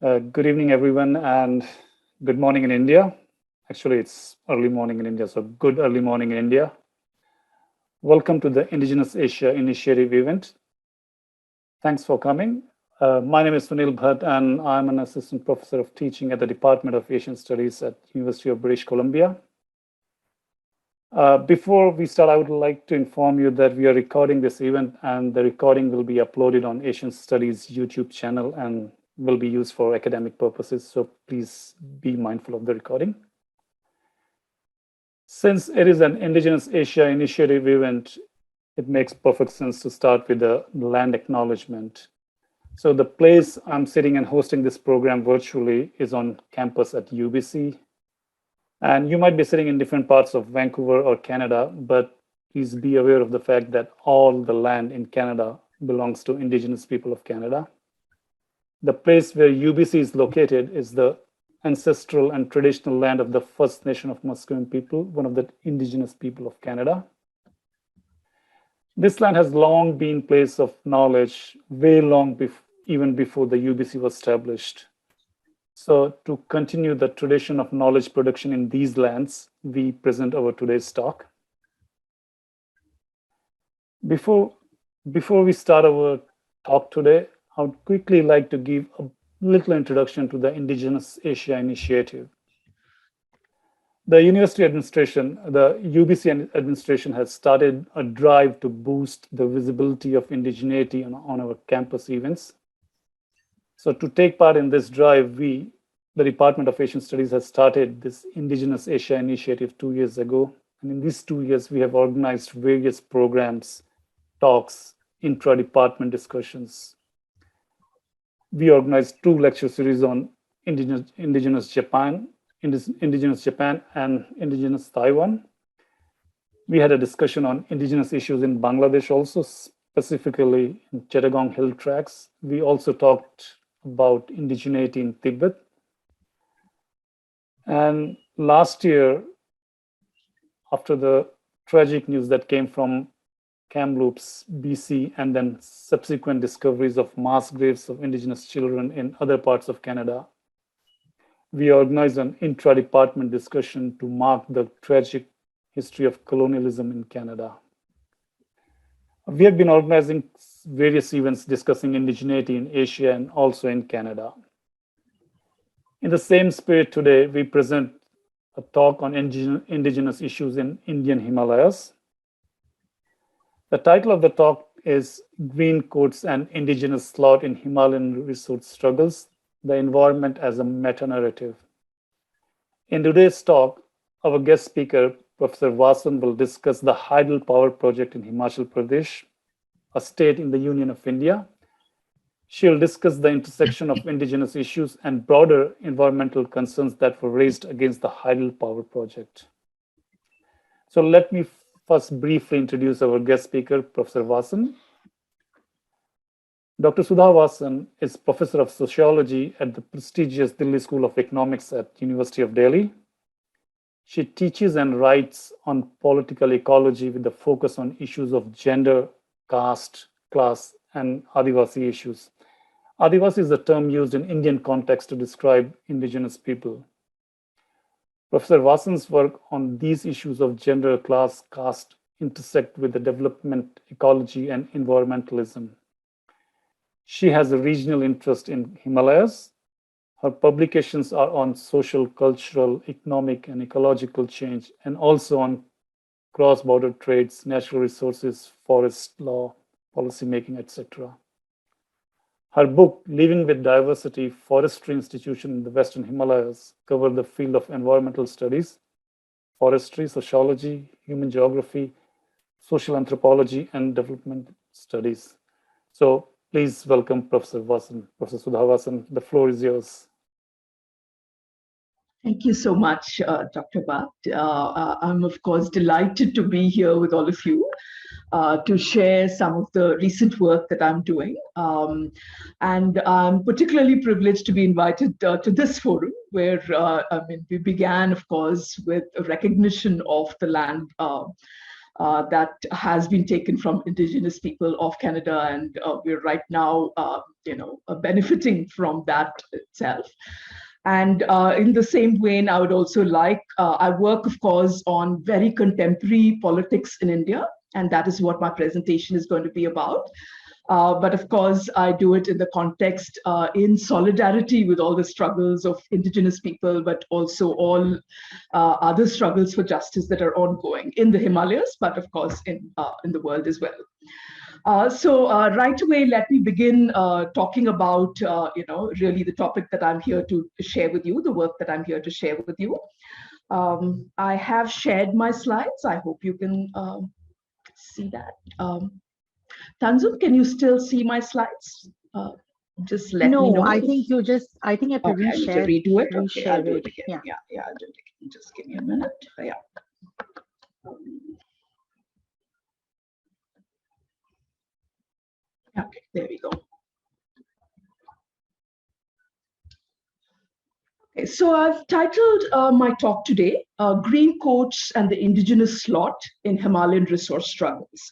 Good evening, everyone, and good morning in India. Actually, it's early morning in India, so good early morning in India. Welcome to the Indigenous Asia Initiative event. Thanks for coming. My name is Sunil Bhatt, and I'm an assistant professor of teaching at the Department of Asian Studies at University of British Columbia. Before we start, I would like to inform you that we are recording this event, and the recording will be uploaded on Asian Studies YouTube channel and will be used for academic purposes, so please be mindful of the recording. Since it is an Indigenous Asia Initiative event, it makes perfect sense to start with the land acknowledgement. So the place I'm sitting and hosting this program virtually is on campus at UBC. And you might be sitting in different parts of Vancouver or Canada, but please be aware of the fact that all the land in Canada belongs to Indigenous people of Canada. The place where UBC is located is the ancestral and traditional land of the First Nation of Musqueam people, one of the Indigenous people of Canada. This land has long been a place of knowledge, way long even before the UBC was established. So to continue the tradition of knowledge production in these lands, we present our today's talk. Before we start our talk today, I would quickly like to give a little introduction to the Indigenous Asia Initiative. The university administration, the UBC administration, has started a drive to boost the visibility of indigeneity on our campus events. So to take part in this drive, the Department of Asian Studies has started this Indigenous Asia Initiative 2 years ago. And in these 2 years, we have organized various programs, talks, intra-department discussions. We organized 2 lecture series on Indigenous Japan and Indigenous Taiwan. We had a discussion on Indigenous issues in Bangladesh also, specifically in Chittagong Hill Tracts. We also talked about indigeneity in Tibet. And last year, after the tragic news that came from Kamloops, BC, and then subsequent discoveries of mass graves of Indigenous children in other parts of Canada, we organized an intra-department discussion to mark the tragic history of colonialism in Canada. We have been organizing various events discussing indigeneity in Asia and also in Canada. In the same spirit today, we present a talk on indigenous issues in Indian Himalayas. The title of the talk is Green Coats and Indigenous Slot in Himalayan Resource Struggles, the Environment as a Metanarrative. In today's talk, our guest speaker, Professor Vasan, will discuss the Hydropower project in Himachal Pradesh, a state in the Union of India. She'll discuss the intersection of indigenous issues and broader environmental concerns that were raised against the Hydropower project. So let me first briefly introduce our guest speaker, Professor Vasan. Dr. Sudha Vasan is Professor of Sociology at the prestigious Delhi School of Economics at University of Delhi. She teaches and writes on political ecology with a focus on issues of gender, caste, class, and Adivasi issues. Adivasi is a term used in Indian context to describe indigenous people. Professor Vasan's work on these issues of gender, class, caste intersect with the development, ecology, and environmentalism. She has a regional interest in Himalayas. Her publications are on social, cultural, economic, and ecological change, and also on cross-border trades, natural resources, forest law, policymaking, etc. Her book, Living with Diversity, Forestry Institution in the Western Himalayas, cover the field of environmental studies, forestry, sociology, human geography, social anthropology, and development studies. So please welcome Professor Vasan. Professor Sudha Vasan, the floor is yours. Thank you so much, Dr. Bhatt. I'm, of course, delighted to be here with all of you to share some of the recent work that I'm doing. And I'm particularly privileged to be invited to this forum, where we began, of course, with a recognition of the land that has been taken from Indigenous people of Canada, and we're right now, benefiting from that itself. And in the same vein, I would also like, I work, of course, on very contemporary politics in India, and that is what my presentation is going to be about. But of course, I do it in the context in solidarity with all the struggles of Indigenous people, but also all other struggles for justice that are ongoing in the Himalayas, but of course in the world as well. So right away, let me begin talking about, really the topic that I'm here to share with you, the work that I'm here to share with you. I have shared my slides. I hope you can see that. Tanzum, can you still see my slides? Just let me know. No, I think you just, I think you have to okay, reshare. I need to redo it. Okay, Reshare I'll do it it. again. Yeah, I'll do it again. Just give me a minute. Yeah. Okay, there we go. Okay, so I've titled my talk today, Green Coats and the Indigenous Slot in Himalayan Resource Struggles.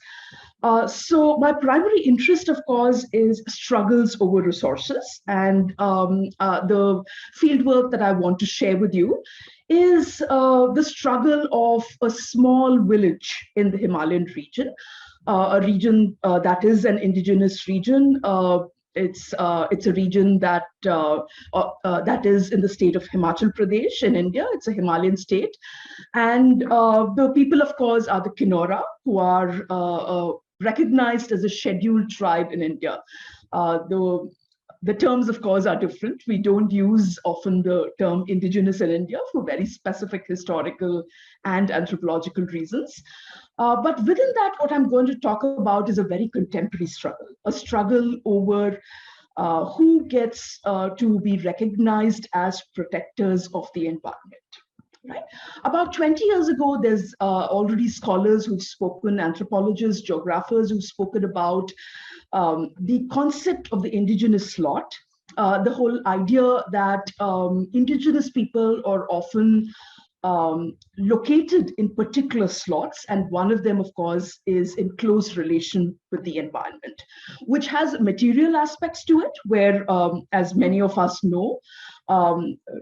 So my primary interest, of course, is struggles over resources. And the fieldwork that I want to share with you is the struggle of a small village in the Himalayan region, a region that is an indigenous region. It's a region that that is in the state of Himachal Pradesh in India. It's a Himalayan state. And the people, of course, are the Kennard, who are recognized as a scheduled tribe in India. The terms, of course, are different. We don't use often the term indigenous in India for very specific historical and anthropological reasons. But within that, what I'm going to talk about is a very contemporary struggle, a struggle over who gets to be recognized as protectors of the environment. Right? About 20 years ago, there's already scholars who've spoken, anthropologists, geographers who've spoken about the concept of the indigenous slot, the whole idea that indigenous people are often located in particular slots, and one of them, of course, is in close relation with the environment, which has material aspects to it, where, as many of us know,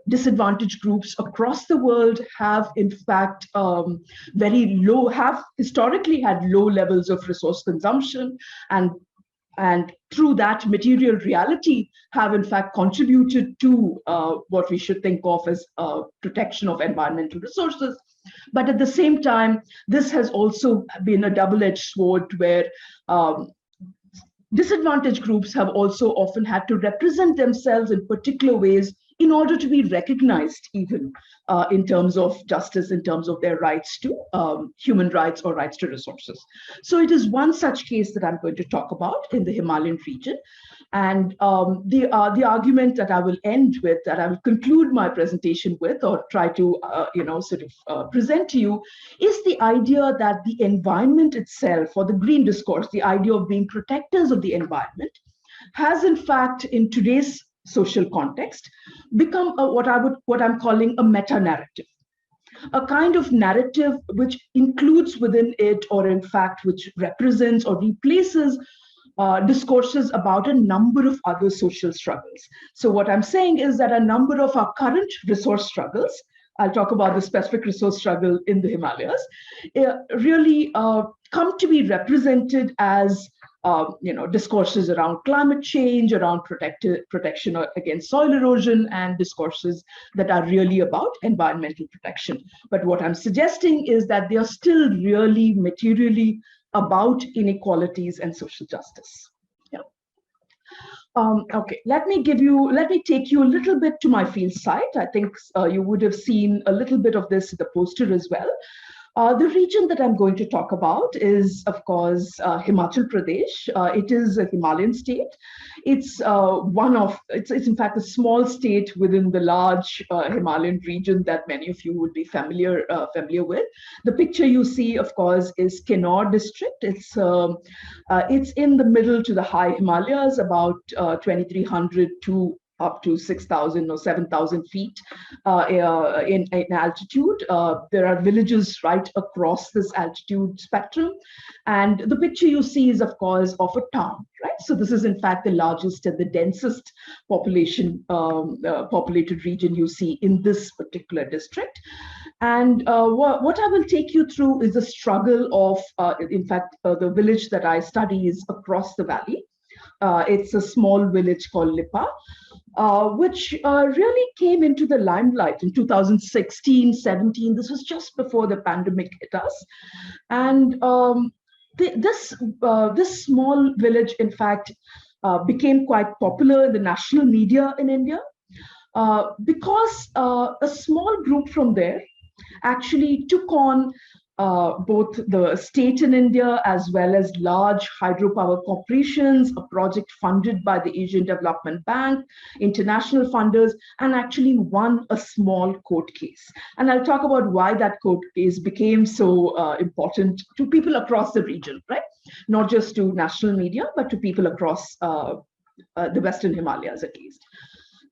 disadvantaged groups across the world have, in fact, have historically had low levels of resource consumption, and through that material reality have in fact contributed to what we should think of as protection of environmental resources. But at the same time, this has also been a double-edged sword where disadvantaged groups have also often had to represent themselves in particular ways in order to be recognized, even in terms of justice, in terms of their rights to human rights or rights to resources. So it is one such case that I'm going to talk about in the Himalayan region. And the argument that I will end with, that I will conclude my presentation with, or try to present to you, is the idea that the environment itself, or the green discourse, the idea of being protectors of the environment, has in fact, in today's social context, become what I'm calling a meta-narrative, a kind of narrative which includes within it, or in fact, which represents or replaces discourses about a number of other social struggles. So what I'm saying is that a number of our current resource struggles, I'll talk about the specific resource struggle in the Himalayas, really come to be represented as discourses around climate change, around protection against soil erosion, and discourses that are really about environmental protection. But what I'm suggesting is that they are still really materially about inequalities and social justice. Yeah. Okay, let me take you a little bit to my field site. I think you would have seen a little bit of this in the poster as well. The region that I'm going to talk about is, of course, Himachal Pradesh. It is a Himalayan state. It's it's in fact a small state within the large Himalayan region that many of you would be familiar with. The picture you see, of course, is Kennard District. It's in the middle to the high Himalayas, about 2,300 to up to 6,000 or 7,000 feet in altitude. There are villages right across this altitude spectrum. And the picture you see is, of course, of a town, right? So this is, in fact, the largest and the densest populated region you see in this particular district. And what I will take you through is the struggle of, in fact, the village that I study is across the valley. It's a small village called Lipa, which really came into the limelight in 2016-17. This was just before the pandemic hit us. And this small village, in fact, became quite popular in the national media in India because a small group from there actually took on both the state in India as well as large hydropower corporations, a project funded by the Asian Development Bank, international funders, and actually won a small court case. And I'll talk about why that court case became so important to people across the region, right? Not just to national media, but to people across the Western Himalayas at least.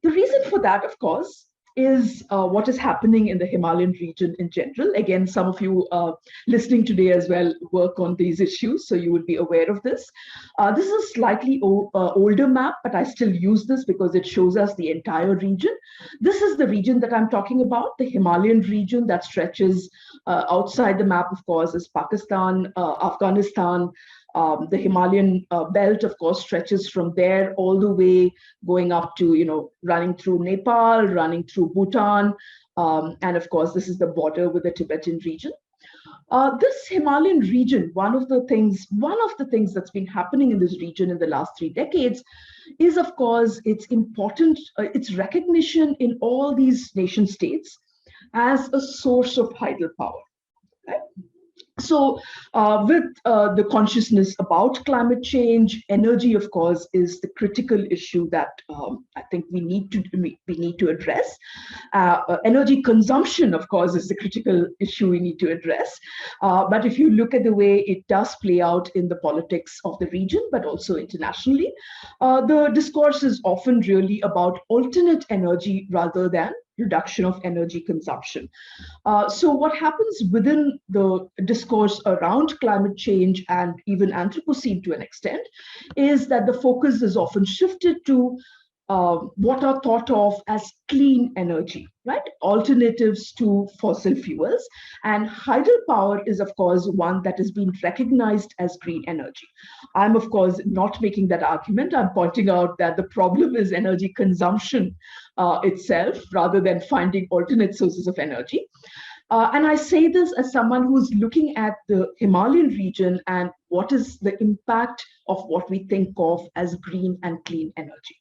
The reason for that, of course, is what is happening in the Himalayan region in general. Again, some of you listening today as well work on these issues, so you would be aware of this. This is a slightly older map, but I still use this because it shows us the entire region. This is the region that I'm talking about, the Himalayan region that stretches outside the map, of course, is Pakistan, Afghanistan. The Himalayan belt, of course, stretches from there all the way going up to, running through Nepal, running through Bhutan. And of course, this is the border with the Tibetan region. This Himalayan region, one of the things that's been happening in this region in the last 3 decades is, of course, its recognition in all these nation states as a source of hydel power. Right? So with the consciousness about climate change, energy, of course, is the critical issue that I think we need to address. Energy consumption, of course, is the critical issue we need to address. But if you look at the way it does play out in the politics of the region, but also internationally, the discourse is often really about alternate energy rather than reduction of energy consumption. So what happens within the discourse around climate change and even Anthropocene to an extent is that the focus is often shifted to what are thought of as clean energy, right? Alternatives to fossil fuels. And hydropower is, of course, one that has been recognized as green energy. I'm, of course, not making that argument. I'm pointing out that the problem is energy consumption itself rather than finding alternate sources of energy. And I say this as someone who's looking at the Himalayan region and what is the impact of what we think of as green and clean energy.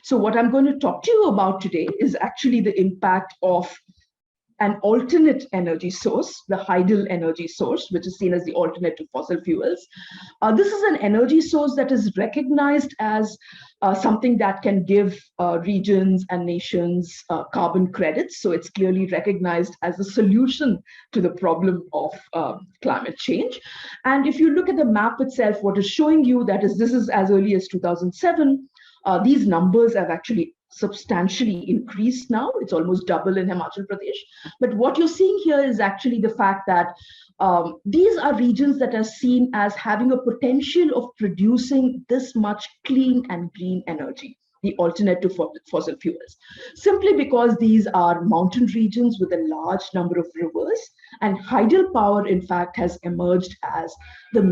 So what I'm going to talk to you about today is actually the impact of an alternate energy source, the hydel energy source, which is seen as the alternate to fossil fuels. This is an energy source that is recognized as something that can give regions and nations carbon credits. So it's clearly recognized as a solution to the problem of climate change. And if you look at the map itself, what is showing you that is this is as early as 2007. These numbers have actually substantially increased now. It's almost double in Himachal Pradesh. But what you're seeing here is actually the fact that these are regions that are seen as having a potential of producing this much clean and green energy, the alternate to fossil fuels, simply because these are mountain regions with a large number of rivers, and hydel power, in fact, has emerged as the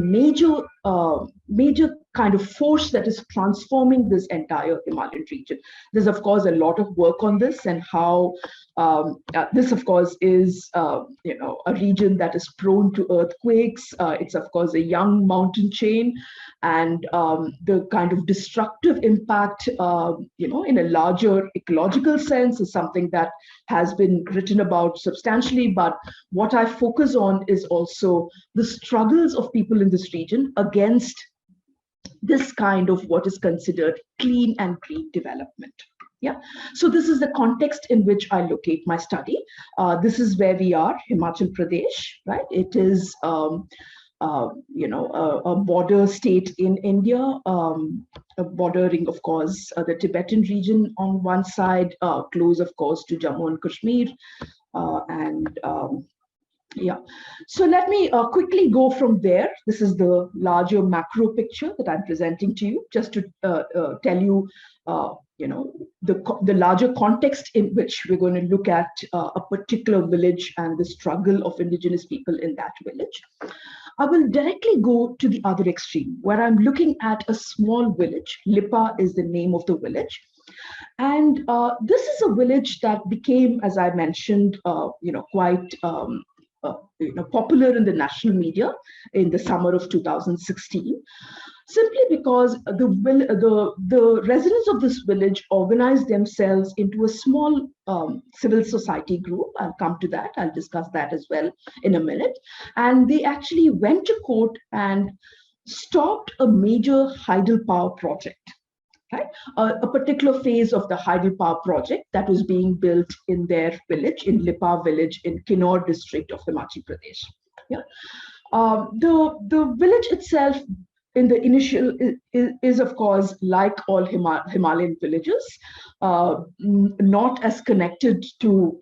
major kind of force that is transforming this entire Himalayan region. There's, of course, a lot of work on this and how this, of course, is a region that is prone to earthquakes. It's, of course, a young mountain chain, and the kind of destructive impact, in a larger ecological sense, is something that has been written about substantially. But what I focus on is also the struggles of people in this region against this kind of what is considered clean and green development. Yeah, so this is the context in which I locate my study. This is where we are, Himachal Pradesh, right? It is a border state in India, bordering, of course, the Tibetan region on one side, close, of course, to Jammu and Kashmir, yeah. So let me quickly go from there. This is the larger macro picture that I'm presenting to you, just to tell you, the larger context in which we're going to look at a particular village and the struggle of indigenous people in that village. I will directly go to the other extreme, where I'm looking at a small village. Lipa is the name of the village. And this is a village that became, as I mentioned, quite popular in the national media in the summer of 2016, simply because the residents of this village organized themselves into a small civil society group. I'll come to that. I'll discuss that as well in a minute. And they actually went to court and stopped a major hydropower project. Right? A particular phase of the Hydropower project that was being built in their village, in Lipa village in Kennard District of Himachal Pradesh. Yeah. The village itself in the initial is of course, like all Himalayan villages, not as connected to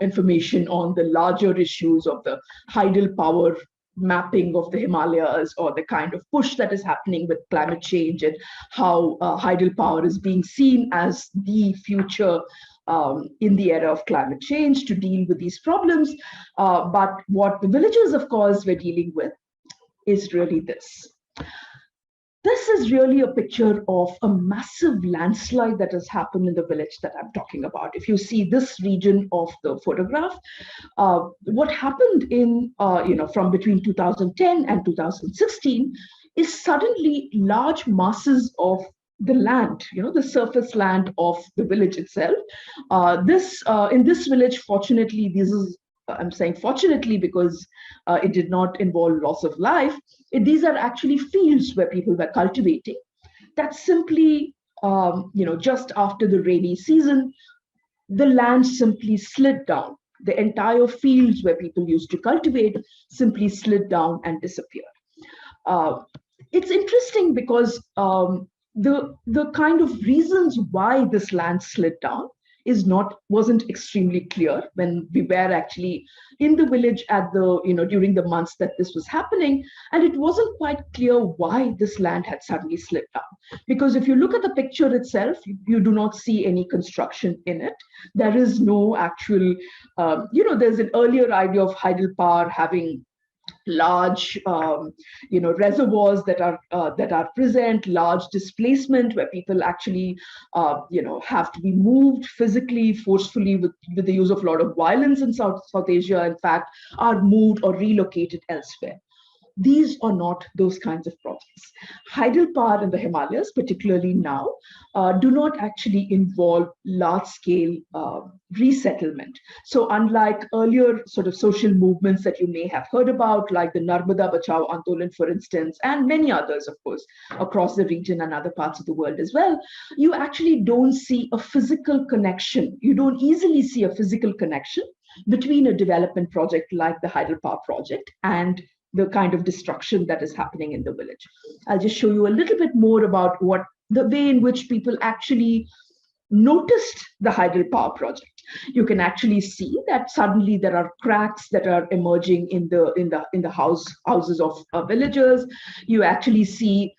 information on the larger issues of the hydropower mapping of the Himalayas, or the kind of push that is happening with climate change, and how hydropower is being seen as the future in the era of climate change to deal with these problems. But what the villagers, of course, were dealing with is really this. This is really a picture of a massive landslide that has happened in the village that I'm talking about. If you see this region of the photograph, what happened in, from between 2010 and 2016 is suddenly large masses of the land, the surface land of the village itself. In this village, fortunately, I'm saying fortunately because it did not involve loss of life. These are actually fields where people were cultivating. That simply, just after the rainy season, the land simply slid down. The entire fields where people used to cultivate simply slid down and disappeared. It's interesting because the kind of reasons why this land slid down wasn't extremely clear when we were actually in the village at during the months that this was happening, and it wasn't quite clear why this land had suddenly slid down. Because if you look at the picture itself, you do not see any construction in it. There is no actual, there's an earlier idea of hydropower having large reservoirs that are present, large displacement where people actually have to be moved physically, forcefully, with the use of a lot of violence in South Asia, in fact, are moved or relocated elsewhere. These are not those kinds of projects. Hydropower in the Himalayas, particularly now, do not actually involve large-scale resettlement. So unlike earlier sort of social movements that you may have heard about, like the Narmada Bachao Andolan, for instance, and many others, of course, across the region and other parts of the world as well, you actually don't see a physical connection. You don't easily see a physical connection between a development project like the Hydropower project and the kind of destruction that is happening in the village. I'll just show you a little bit more about the way in which people actually noticed the hydropower project. You can actually see that suddenly there are cracks that are emerging in the houses of villagers. You actually see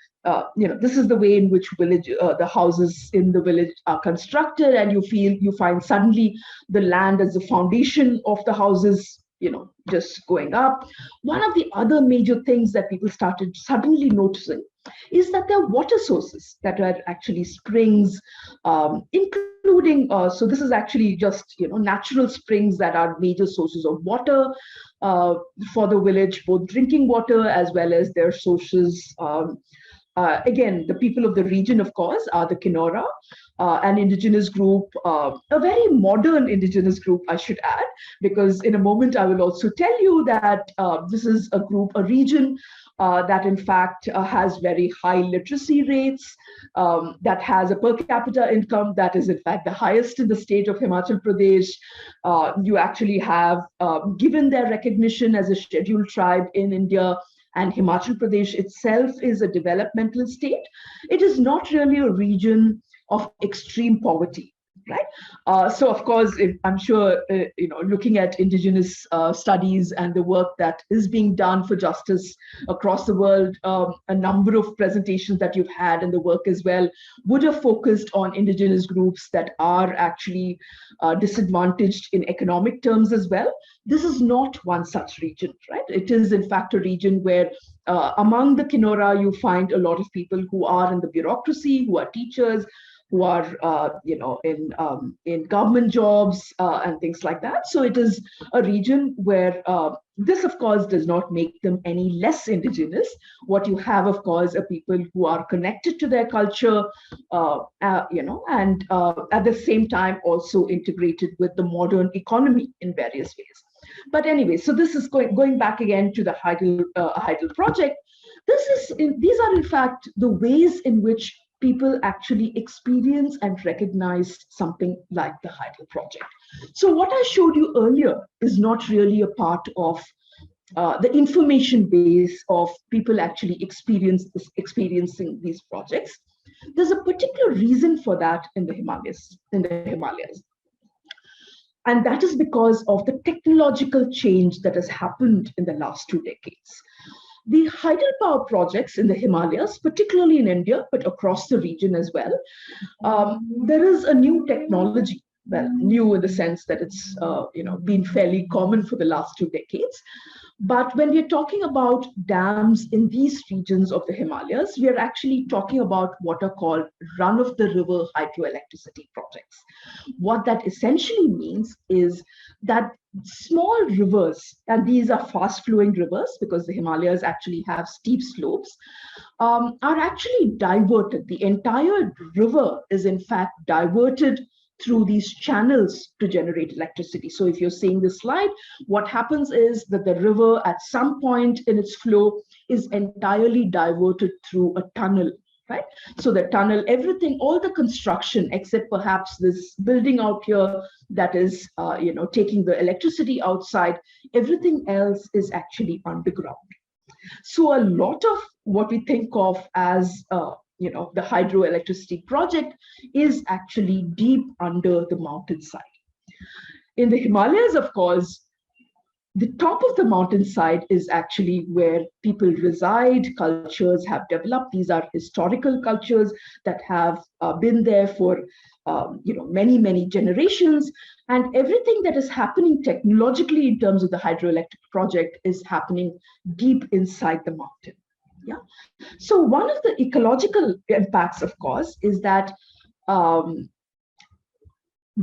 this is the way in which the houses in the village are constructed, and you find suddenly the land as the foundation of the houses just going up. One of the other major things that people started suddenly noticing is that there are water sources that are actually springs, including, so this is actually just, natural springs that are major sources of water for the village, both drinking water as well as their sources. Again, the people of the region, of course, are the Kinora, an indigenous group, a very modern indigenous group, I should add, because in a moment I will also tell you that this is a region that in fact has very high literacy rates, that has a per capita income that is in fact the highest in the state of Himachal Pradesh. You actually have given their recognition as a scheduled tribe in India, and Himachal Pradesh itself is a developmental state, it is not really a region of extreme poverty. Right. So, of course, I'm sure, looking at indigenous studies and the work that is being done for justice across the world, a number of presentations that you've had and the work as well would have focused on indigenous groups that are actually disadvantaged in economic terms as well. This is not one such region, right? It is, in fact, a region where among the Kinora, you find a lot of people who are in the bureaucracy, who are teachers, who are, in government jobs and things like that. So it is a region where this, of course, does not make them any less indigenous. What you have, of course, are people who are connected to their culture, and at the same time also integrated with the modern economy in various ways. But anyway, so this is going back again to the hydel project. These are, in fact, the ways in which people actually experience and recognize something like the hydel project. So what I showed you earlier is not really a part of the information base of people actually experiencing these projects. There's a particular reason for that in the Himalayas. And that is because of the technological change that has happened in the last 2 decades. The hydropower projects in the Himalayas, particularly in India, but across the region as well, there is a new technology. Well, new in the sense that it's been fairly common for the last 2 decades. But when we're talking about dams in these regions of the Himalayas, we are actually talking about what are called run-of-the-river hydroelectricity projects. What that essentially means is that small rivers, and these are fast-flowing rivers because the Himalayas actually have steep slopes, are actually diverted. The entire river is in fact diverted through these channels to generate electricity. So if you're seeing this slide, what happens is that the river at some point in its flow is entirely diverted through a tunnel, right? So the tunnel, everything, all the construction, except perhaps this building out here that is, taking the electricity outside, everything else is actually underground. So a lot of what we think of as the hydroelectricity project is actually deep under the mountainside. In the Himalayas, of course, the top of the mountainside is actually where people reside, cultures have developed. These are historical cultures that have been there for many, many generations. And everything that is happening technologically in terms of the hydroelectric project is happening deep inside the mountain. Yeah. So one of the ecological impacts, of course, is that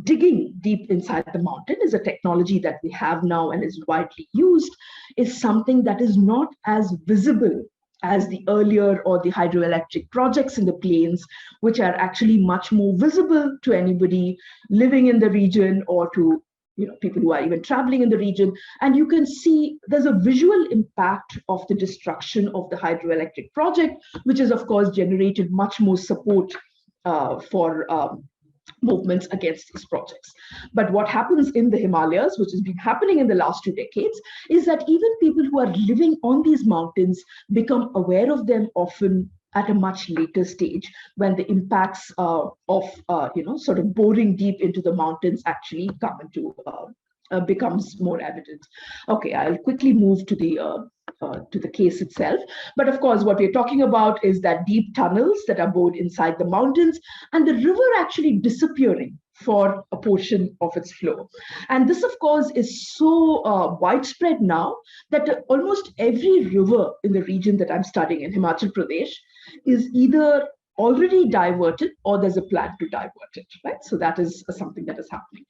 digging deep inside the mountain is a technology that we have now and is widely used, is something that is not as visible as the earlier or the hydroelectric projects in the plains, which are actually much more visible to anybody living in the region or to people who are even traveling in the region. And you can see there's a visual impact of the destruction of the hydroelectric project, which has, of course, generated much more support for movements against these projects. But what happens in the Himalayas, which has been happening in the last 2 decades, is that even people who are living on these mountains become aware of them often at a much later stage, when the impacts of sort of boring deep into the mountains actually come into becomes more evident. Okay, I'll quickly move to the case itself. But of course, what we're talking about is that deep tunnels that are bored inside the mountains, and the river actually disappearing for a portion of its flow. And this, of course, is so widespread now that almost every river in the region that I'm studying in Himachal Pradesh is either already diverted or there's a plan to divert it, right? So that is something that is happening.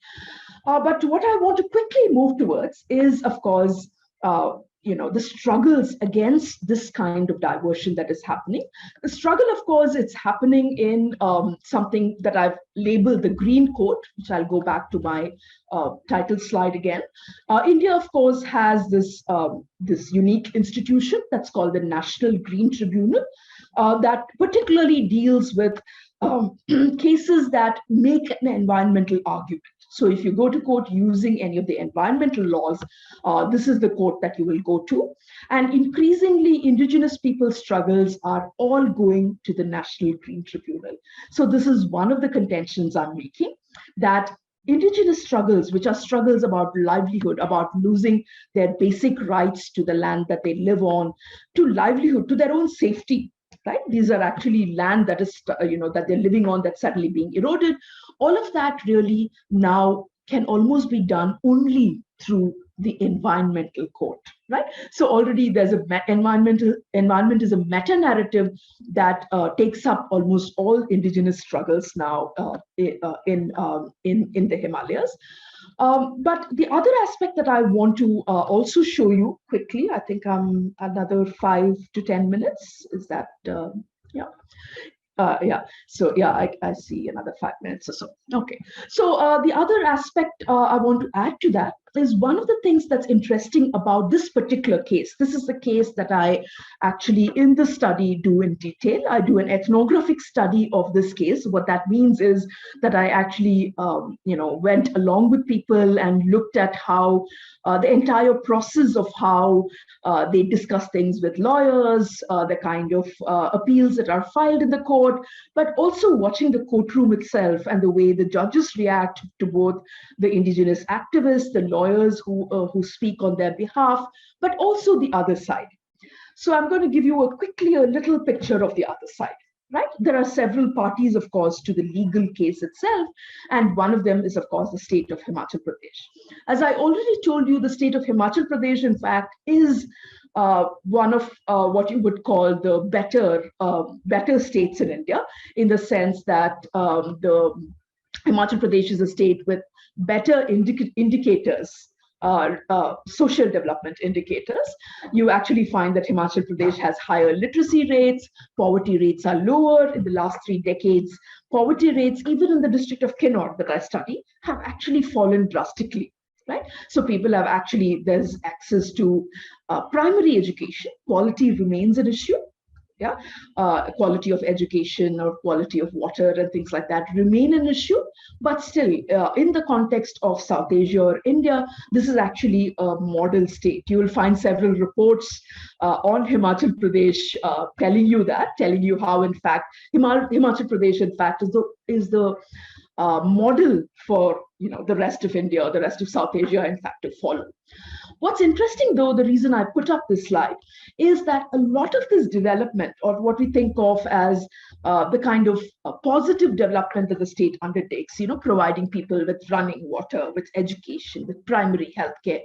But what I want to quickly move towards is, of course, the struggles against this kind of diversion that is happening. The struggle, of course, it's happening in something that I've labeled the Green Court, which I'll go back to my title slide again. India, of course, has this unique institution that's called the National Green Tribunal that particularly deals with cases that make an environmental argument. So if you go to court using any of the environmental laws, this is the court that you will go to. And increasingly, indigenous people's struggles are all going to the National Green Tribunal. So this is one of the contentions I'm making, that indigenous struggles, which are struggles about livelihood, about losing their basic rights to the land that they live on, to livelihood, to their own safety, right? These are actually land that is, that they're living on that's suddenly being eroded. All of that really now can almost be done only through the environmental court, right? So already there's environment is a meta-narrative that takes up almost all indigenous struggles now in the Himalayas. But the other aspect that I want to also show you quickly, I think I'm another 5 to 10 minutes. Is that, yeah. Yeah, so yeah, I see another 5 minutes or so. Okay, so the other aspect I want to add to that is one of the things that's interesting about this particular case. This is the case that I actually in the study do in detail. I do an ethnographic study of this case. What that means is that I actually, went along with people and looked at how the entire process of how they discuss things with lawyers, the kind of appeals that are filed in the court, but also watching the courtroom itself and the way the judges react to both the indigenous activists, the lawyers who speak on their behalf, but also the other side. So I'm going to give you quickly a little picture of the other side. Right? There are several parties, of course, to the legal case itself, and one of them is, of course, the state of Himachal Pradesh. As I already told you, the state of Himachal Pradesh, in fact, is one of what you would call the better states in India, in the sense that the Himachal Pradesh is a state with better indicators, social development indicators. You actually find that Himachal Pradesh has higher literacy rates, poverty rates are lower. In the last 3 decades, poverty rates, even in the district of Kennard that I study, have actually fallen drastically. Right? So people have actually, there's access to primary education. Quality remains an issue. Yeah, quality of education or quality of water and things like that remain an issue. But still, in the context of South Asia or India, this is actually a model state. You will find several reports on Himachal Pradesh telling you how, in fact, Himachal Pradesh, in fact, is the model for the rest of India, the rest of South Asia, in fact, to follow. What's interesting, though, the reason I put up this slide is that a lot of this development, or what we think of as the kind of positive development that the state undertakes, providing people with running water, with education, with primary healthcare,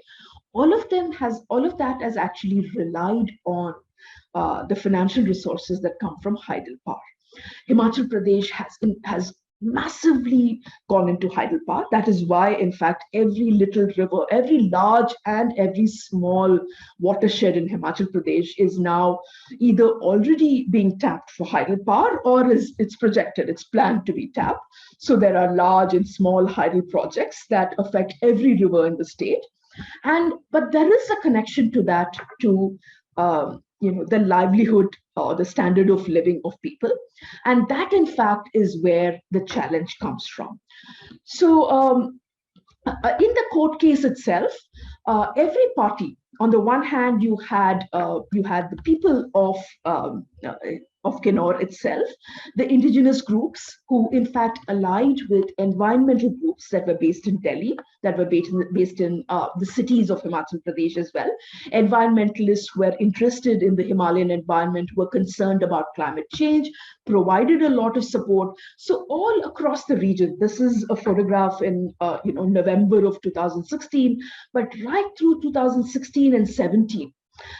all of that has actually relied on the financial resources that come from Hydropower. Himachal Pradesh has massively gone into hydropower. That is why, in fact, every little river, every large and every small watershed in Himachal Pradesh is now either already being tapped for hydropower or it's planned to be tapped. So there are large and small hydel projects that affect every river in the state. But there is a connection to that, to the livelihood or the standard of living of people. And that, in fact, is where the challenge comes from. So in the court case itself, every party, on the one hand, you had the people of Kennard itself, the indigenous groups who, in fact, allied with environmental groups that were based in Delhi, that were based in the cities of Himachal Pradesh as well. Environmentalists who were interested in the Himalayan environment, were concerned about climate change, provided a lot of support. So all across the region, this is a photograph in November of 2016, but right through 2016 and 17,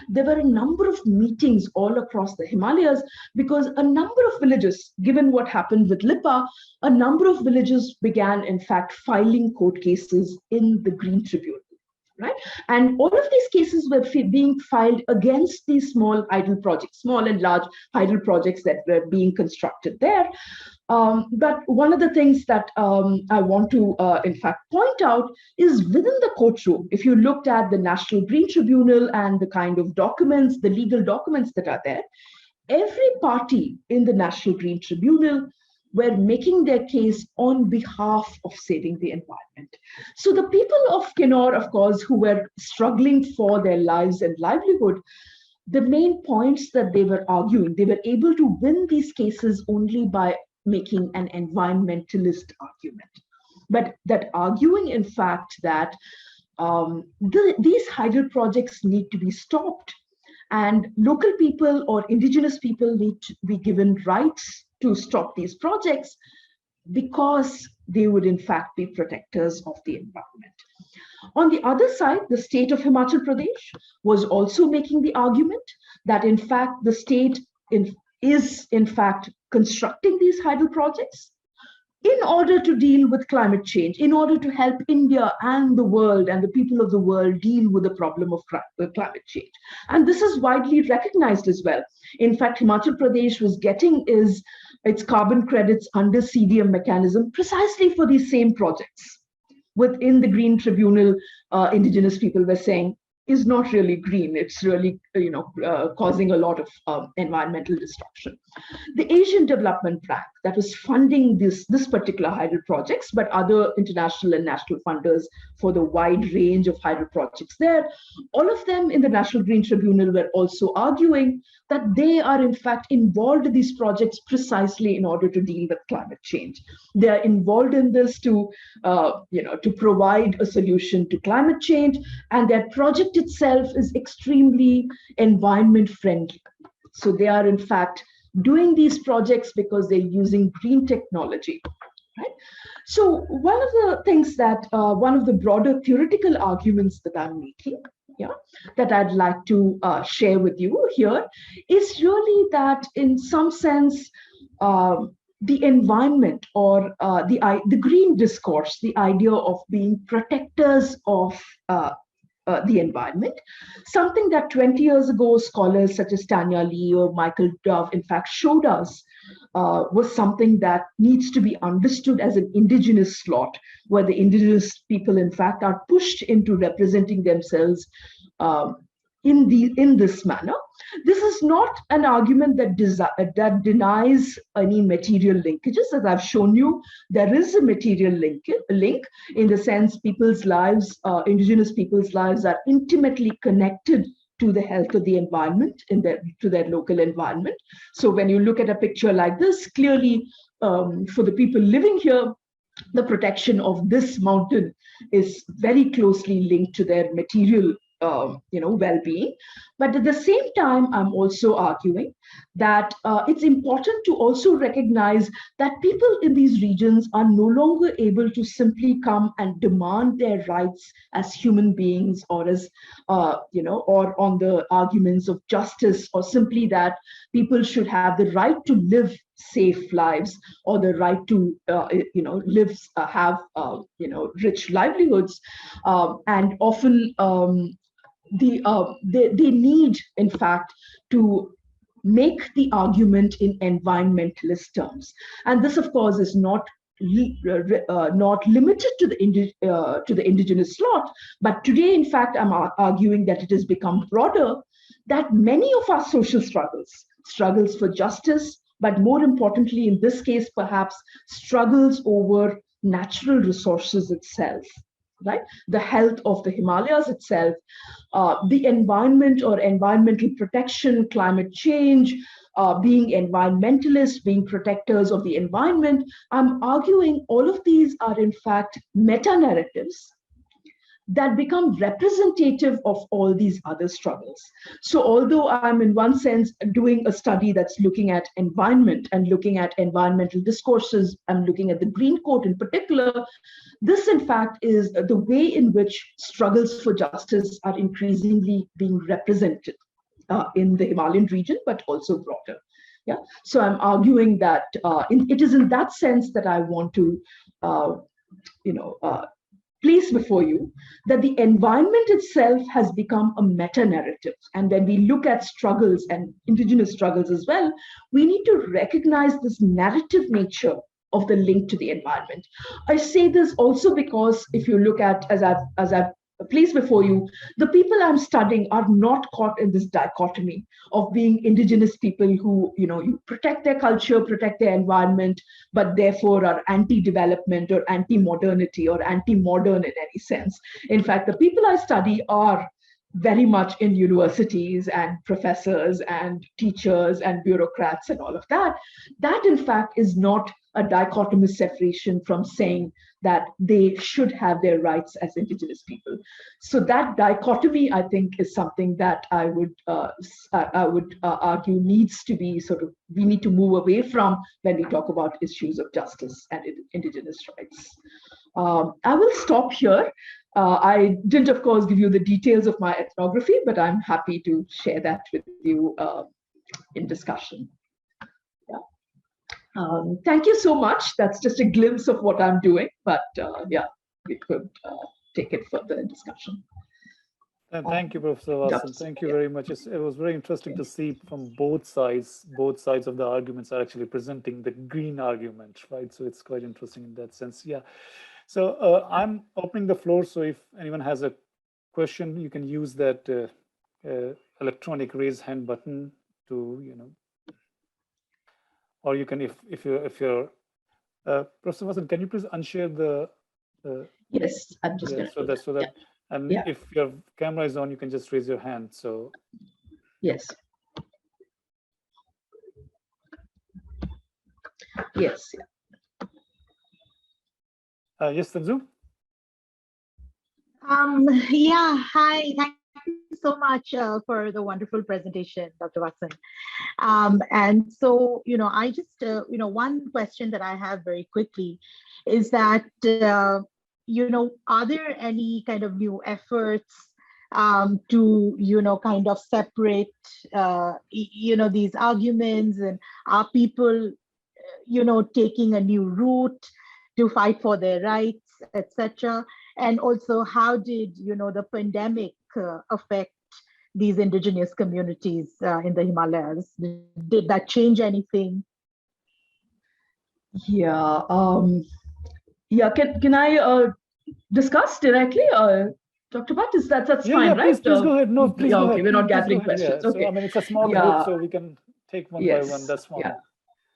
there were a number of meetings all across the Himalayas, because a number of villages, given what happened with Lipa, a number of villages began, in fact, filing court cases in the Green Tribunal. Right? And all of these cases were being filed against these small hydel projects, small and large hydel projects that were being constructed there. But one of the things that I want to, in fact, point out is within the courtroom, if you looked at the National Green Tribunal and the kind of documents, the legal documents that are there, every party in the National Green Tribunal were making their case on behalf of saving the environment. So the people of Kennard, of course, who were struggling for their lives and livelihood, the main points that they were arguing, they were able to win these cases only by making an environmentalist argument. But that arguing, in fact, that these hydel projects need to be stopped, and local people or indigenous people need to be given rights to stop these projects because they would in fact be protectors of the environment. On the other side, the state of Himachal Pradesh was also making the argument that in fact the state is in fact constructing these hydel projects in order to deal with climate change, in order to help India and the world and the people of the world deal with the problem of climate change. And this is widely recognized as well. In fact, Himachal Pradesh was getting its carbon credits under CDM mechanism precisely for these same projects. Within the Green Tribunal, indigenous people were saying, is not really green. It's really, causing a lot of environmental destruction. The Asian Development Bank that was funding this particular hydel projects, but other international and national funders for the wide range of hydel projects there, all of them in the National Green Tribunal were also arguing that they are in fact involved in these projects precisely in order to deal with climate change. They are involved in this to provide a solution to climate change, and their project itself is extremely environment friendly. So they are in fact doing these projects because they're using green technology, right? So one of the things that, one of the broader theoretical arguments that I'm making, that I'd like to share with you here is really that in some sense, the environment or the green discourse, the idea of being protectors of the environment, something that 20 years ago scholars such as Tanya Lee or Michael Dove in fact showed us was something that needs to be understood as an indigenous slot, where the indigenous people in fact are pushed into representing themselves in this manner. This is not an argument that denies any material linkages. As I've shown you, there is a material link in the sense people's lives, indigenous people's lives are intimately connected to the health of the environment to their local environment. So when you look at a picture like this, clearly for the people living here, the protection of this mountain is very closely linked to their material well-being. But at the same time, I'm also arguing that it's important to also recognize that people in these regions are no longer able to simply come and demand their rights as human beings or as, or on the arguments of justice, or simply that people should have the right to live safe lives or the right to, have, rich livelihoods. And often, they need, in fact, to make the argument in environmentalist terms. And this, of course, is not limited to the indigenous slot. But today, in fact, I'm arguing that it has become broader, that many of our social struggles for justice, but more importantly, in this case, perhaps struggles over natural resources itself, right? The health of the Himalayas itself, the environment or environmental protection, climate change, being environmentalists, being protectors of the environment. I'm arguing all of these are in fact meta-narratives that become representative of all these other struggles. So although I'm in one sense doing a study that's looking at environment and looking at environmental discourses, I'm looking at the Green Court in particular, this in fact is the way in which struggles for justice are increasingly being represented in the Himalayan region, but also broader. Yeah. So I'm arguing that it is in that sense that I want to, place before you that the environment itself has become a meta-narrative. And when we look at struggles and indigenous struggles as well, we need to recognize this narrative nature of the link to the environment. I say this also because if you look at, as I've place before you, the people I'm studying are not caught in this dichotomy of being indigenous people who, you protect their culture, protect their environment, but therefore are anti-development or anti-modernity or anti-modern in any sense. In fact, the people I study are very much in universities and professors and teachers and bureaucrats and all of that. That, in fact, is not a dichotomous separation from saying that they should have their rights as indigenous people. So that dichotomy, I think, is something that I would argue needs to be we need to move away from when we talk about issues of justice and indigenous rights. I will stop here. I didn't, of course, give you the details of my ethnography, but I'm happy to share that with you in discussion. Thank you so much. That's just a glimpse of what I'm doing, but yeah, we could take it further in discussion. Thank you, Professor Vasan. Thank you very much. It was very interesting to see from both sides of the arguments are actually presenting the green argument, right? So it's quite interesting in that sense. Yeah. So I'm opening the floor. So if anyone has a question, you can use that electronic raise hand button to, or you can, if you're Professor Vasan, can you please unshare the? Yes, I'm just so that. Yeah. And if your camera is on, you can just raise your hand. So yes. Yes. Yes, Tanzu? Yeah, hi. Thank you so much for the wonderful presentation, Dr. Vasan. And so, I just, one question that I have very quickly is that, are there any kind of new efforts to, kind of separate, these arguments, and are people, taking a new route to fight for their rights, etc.? And also, how did, the pandemic affect these indigenous communities in the Himalayas? Did that change anything? Yeah. Yeah. Can I discuss directly? Dr. Bhatt, that's fine, right? Please go ahead. No, please go ahead. We're not gathering questions. Yeah. Okay. So, I mean, it's a small group, so we can take one by one. That's fine.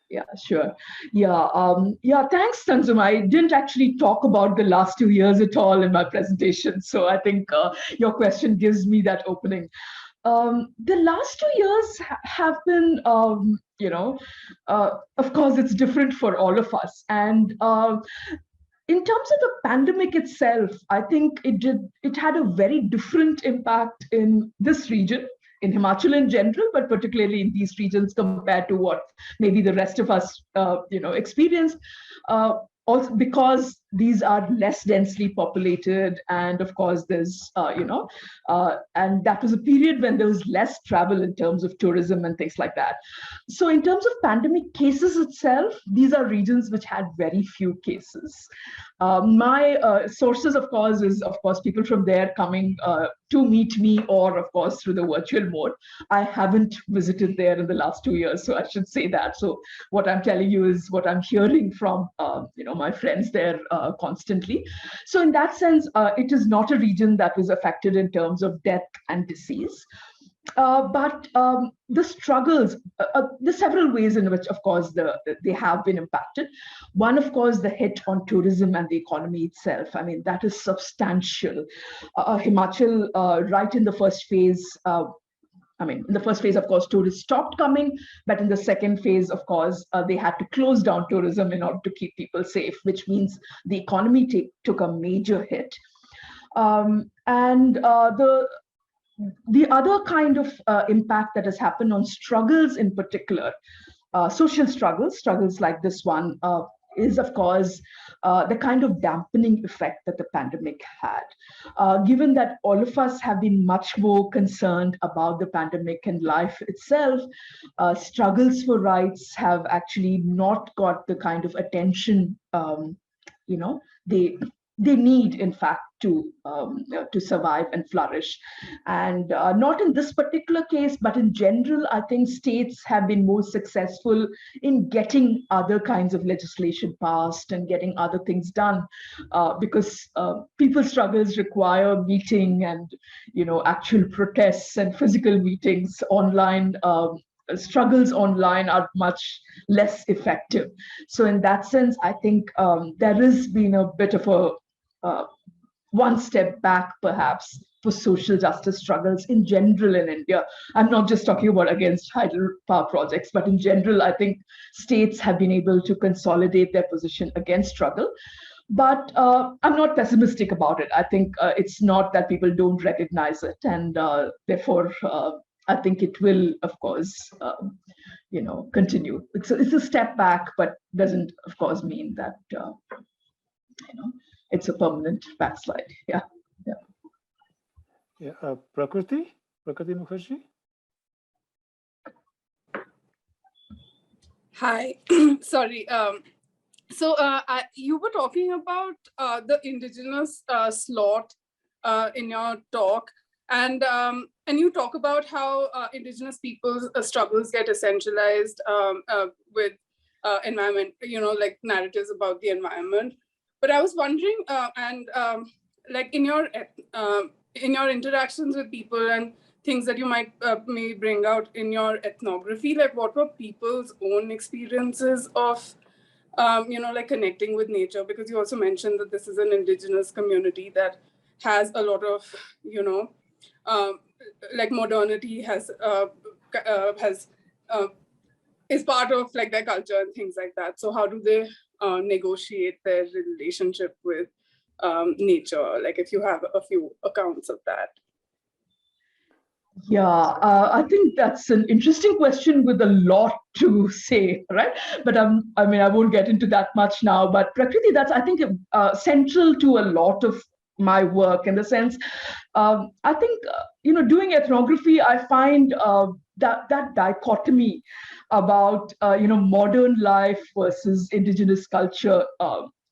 Yeah, sure. Yeah, thanks, Tanzum. I didn't actually talk about the last 2 years at all in my presentation. So I think your question gives me that opening. The last 2 years have been, of course, it's different for all of us. And in terms of the pandemic itself, I think it had a very different impact in this region, in Himachal in general, but particularly in these regions compared to what maybe the rest of us, experience. Also because these are less densely populated, and of course there's, and that was a period when there was less travel in terms of tourism and things like that. So in terms of pandemic cases itself, these are regions which had very few cases. My sources, of course, is people from there coming to meet me, or of course through the virtual mode. I haven't visited there in the last 2 years, so I should say that. So what I'm telling you is what I'm hearing from my friends there constantly. So in that sense, it is not a region that was affected in terms of death and disease. But the struggles, there's several ways in which, of course, they have been impacted. One, of course, the hit on tourism and the economy itself. I mean, that is substantial. Himachal, right in the first phase, in the first phase, of course, tourists stopped coming, but in the second phase, of course, they had to close down tourism in order to keep people safe, which means the economy took a major hit. The other kind of impact that has happened on struggles in particular, social struggles like this one, is, of course, the kind of dampening effect that the pandemic had. Given that all of us have been much more concerned about the pandemic and life itself, struggles for rights have actually not got the kind of attention, they need, in fact, to survive and flourish. And not in this particular case, but in general, I think states have been more successful in getting other kinds of legislation passed and getting other things done, because people's struggles require meeting and, actual protests and physical meetings. Online struggles online are much less effective. So in that sense, I think there has been a bit of a one step back, perhaps, for social justice struggles in general in India. I'm not just talking about against hydropower projects, but in general, I think states have been able to consolidate their position against struggle. But I'm not pessimistic about it. I think it's not that people don't recognize it, and therefore, I think it will, of course, continue. It's a step back, but doesn't, of course, mean that it's a permanent backslide. Yeah. Prakriti Mukherjee. Hi, sorry. So you were talking about the indigenous slot in your talk, and you talk about how indigenous people's struggles get essentialized with environment, like narratives about the environment. But I was wondering, like in your interactions with people and things that you may bring out in your ethnography, like what were people's own experiences of like connecting with nature? Because you also mentioned that this is an indigenous community that has a lot of, like modernity is part of like their culture and things like that. So how do they negotiate their relationship with nature? Like if you have a few accounts of that. Yeah, I think that's an interesting question with a lot to say, right? But I won't get into that much now. But Prakriti, that's, I think, central to a lot of my work, in the sense, I think, doing ethnography, I find that dichotomy about, modern life versus indigenous culture,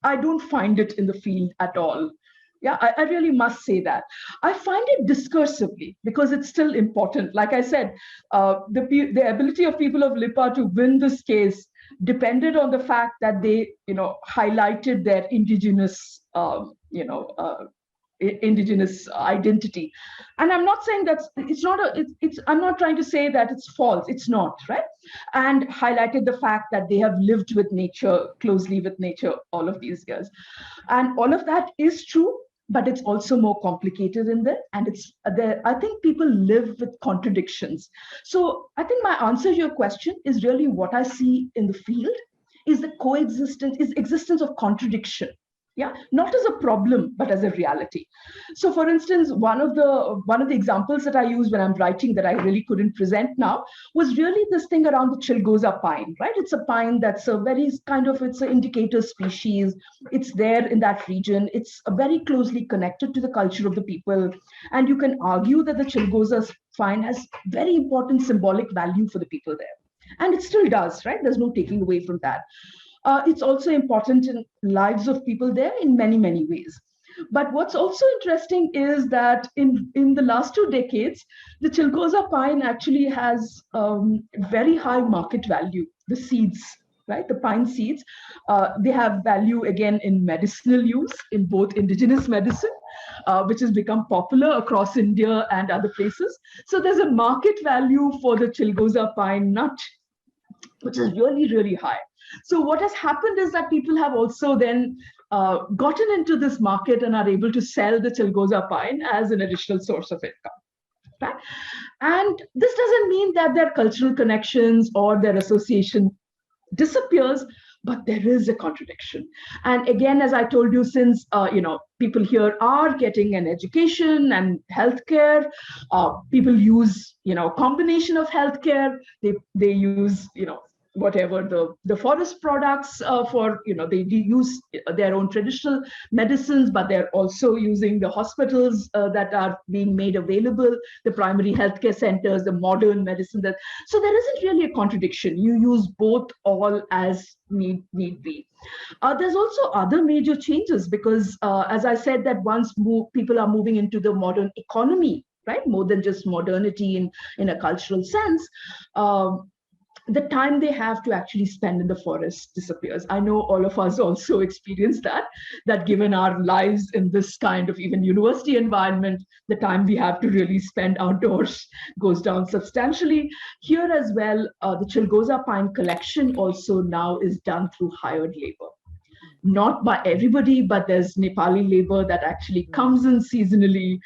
I don't find it in the field at all. Yeah, I really must say that. I find it discursively, because it's still important. Like I said, the ability of people of Lipa to win this case depended on the fact that they, highlighted their indigenous, indigenous identity. And I'm not saying I'm not trying to say that it's false. It's not, right? And highlighted the fact that they have lived with nature, closely with nature, all of these years. And all of that is true, but it's also more complicated in that. And it's there. I think people live with contradictions. So I think my answer to your question is really what I see in the field is the existence of contradiction. Yeah, not as a problem, but as a reality. So for instance, one of the examples that I use when I'm writing that I really couldn't present now was really this thing around the Chiloza pine, right? It's a pine that's a very it's an indicator species. It's there in that region. It's very closely connected to the culture of the people. And you can argue that the Chiloza pine has very important symbolic value for the people there. And it still does, right? There's no taking away from that. It's also important in lives of people there in many, many ways. But what's also interesting is that in the last 2 decades, the Chiloza pine actually has very high market value. The seeds, right? The pine seeds, they have value again in medicinal use, in both indigenous medicine, which has become popular across India and other places. So there's a market value for the Chiloza pine nut, which is really, really high. So what has happened is that people have also then gotten into this market and are able to sell the Chiloza pine as an additional source of income. Right? And this doesn't mean that their cultural connections or their association disappears, but there is a contradiction. And again, as I told you, since people here are getting an education and healthcare, people use combination of healthcare. They use whatever the forest products for, they use their own traditional medicines, but they're also using the hospitals that are being made available, the primary healthcare centers, the modern medicine. So there isn't really a contradiction. You use both all as need be. There's also other major changes because, as I said, that once people are moving into the modern economy, right, more than just modernity in a cultural sense, the time they have to actually spend in the forest disappears. I know all of us also experience that given our lives in this kind of even university environment, the time we have to really spend outdoors goes down substantially. Here as well, the Chiloza Pine collection also now is done through hired labor. Not by everybody, but there's Nepali labor that actually comes in seasonally,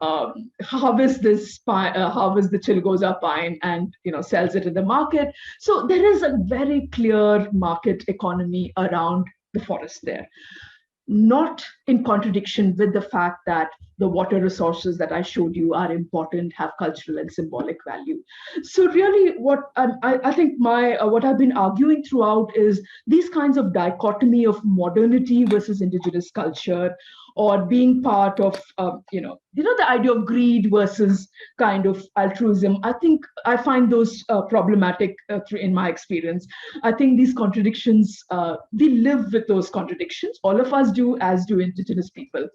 harvests the Chiloza pine, and sells it in the market. So there is a very clear market economy around the forest there, not in contradiction with the fact that the water resources that I showed you are important, have cultural and symbolic value. So really what I think what I've been arguing throughout is these kinds of dichotomy of modernity versus indigenous culture, or being part of, the idea of greed versus kind of altruism. I think I find those problematic in my experience. I think these contradictions, we live with those contradictions. All of us do, as do indigenous people.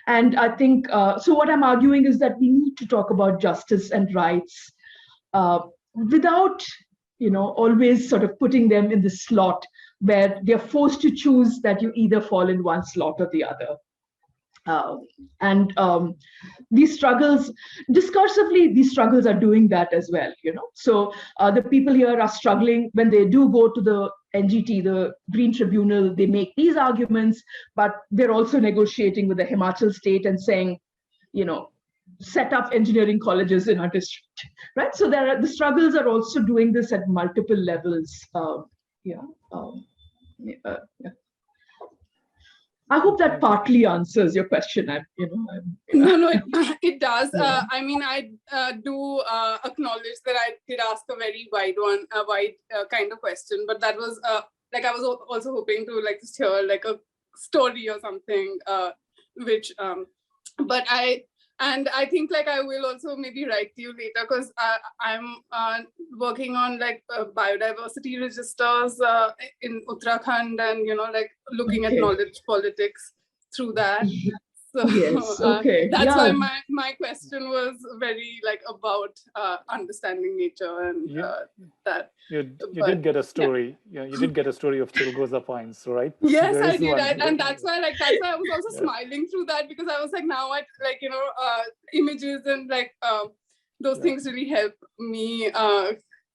And I think, so what I'm arguing is that we need to talk about justice and rights without, always sort of putting them in the slot where they're forced to choose that you either fall in one slot or the other. These struggles, discursively, these struggles are doing that as well, So the people here are struggling when they do go to the NGT, the Green Tribunal, they make these arguments, but they're also negotiating with the Himachal state and saying, set up engineering colleges in our district, right? So the struggles are also doing this at multiple levels. I hope that partly answers your question. No, it does. Yeah. I mean, I do acknowledge that I did ask a very wide kind of question, but that was I was also hoping to just hear a story or something, but I think I will also maybe write to you later, because I'm working on biodiversity registers in Uttarakhand, and looking at knowledge politics through that. So yes, okay. That's why my question was very about understanding nature and that. You did get a story. Yeah, you did get a story of Chiloza pines, right? Yes, I did, and that's why I was also smiling through that, because I was now I images and those things really help me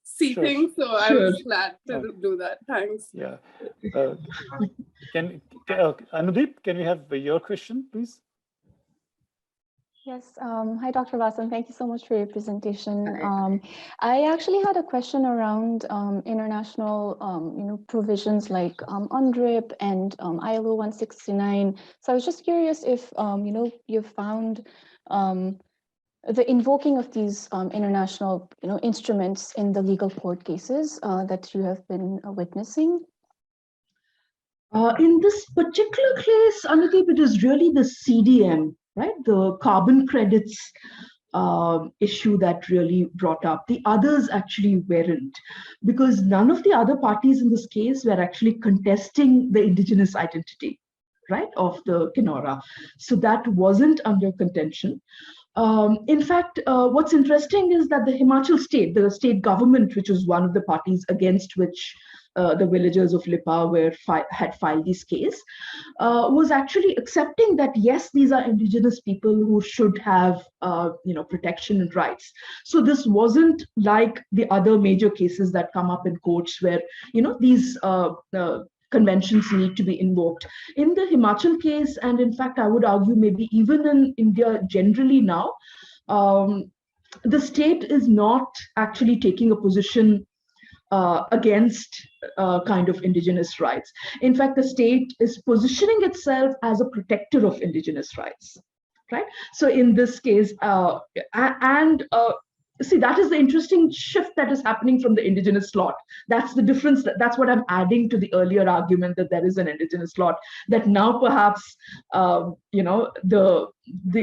see things. So I was glad to do that. Thanks. Yeah. Anudeep, can we have your question, please? Yes. Hi, Dr. Vasan. Thank you so much for your presentation. I actually had a question around international, provisions like UNDRIP and ILO 169. So I was just curious if, you've found the invoking of these international, instruments in the legal court cases that you have been witnessing. In this particular case, Anudeep, it is really the CDM, right? The carbon credits issue that really brought up. The others actually weren't, because none of the other parties in this case were actually contesting the indigenous identity, right, of the Kenora. So that wasn't under contention. In fact, what's interesting is that the Himachal state, the state government, which was one of the parties against which the villagers of Lipa had filed this case, was actually accepting that, yes, these are indigenous people who should have, protection and rights. So this wasn't like the other major cases that come up in courts where, these conventions need to be invoked. In the Himachal case, and in fact, I would argue maybe even in India generally now, the state is not actually taking a position against kind of indigenous rights. In fact, the state is positioning itself as a protector of indigenous rights, right? So in this case, see, that is the interesting shift that is happening from the indigenous slot. That's the difference. That's what I'm adding to the earlier argument that there is an indigenous slot. That now perhaps the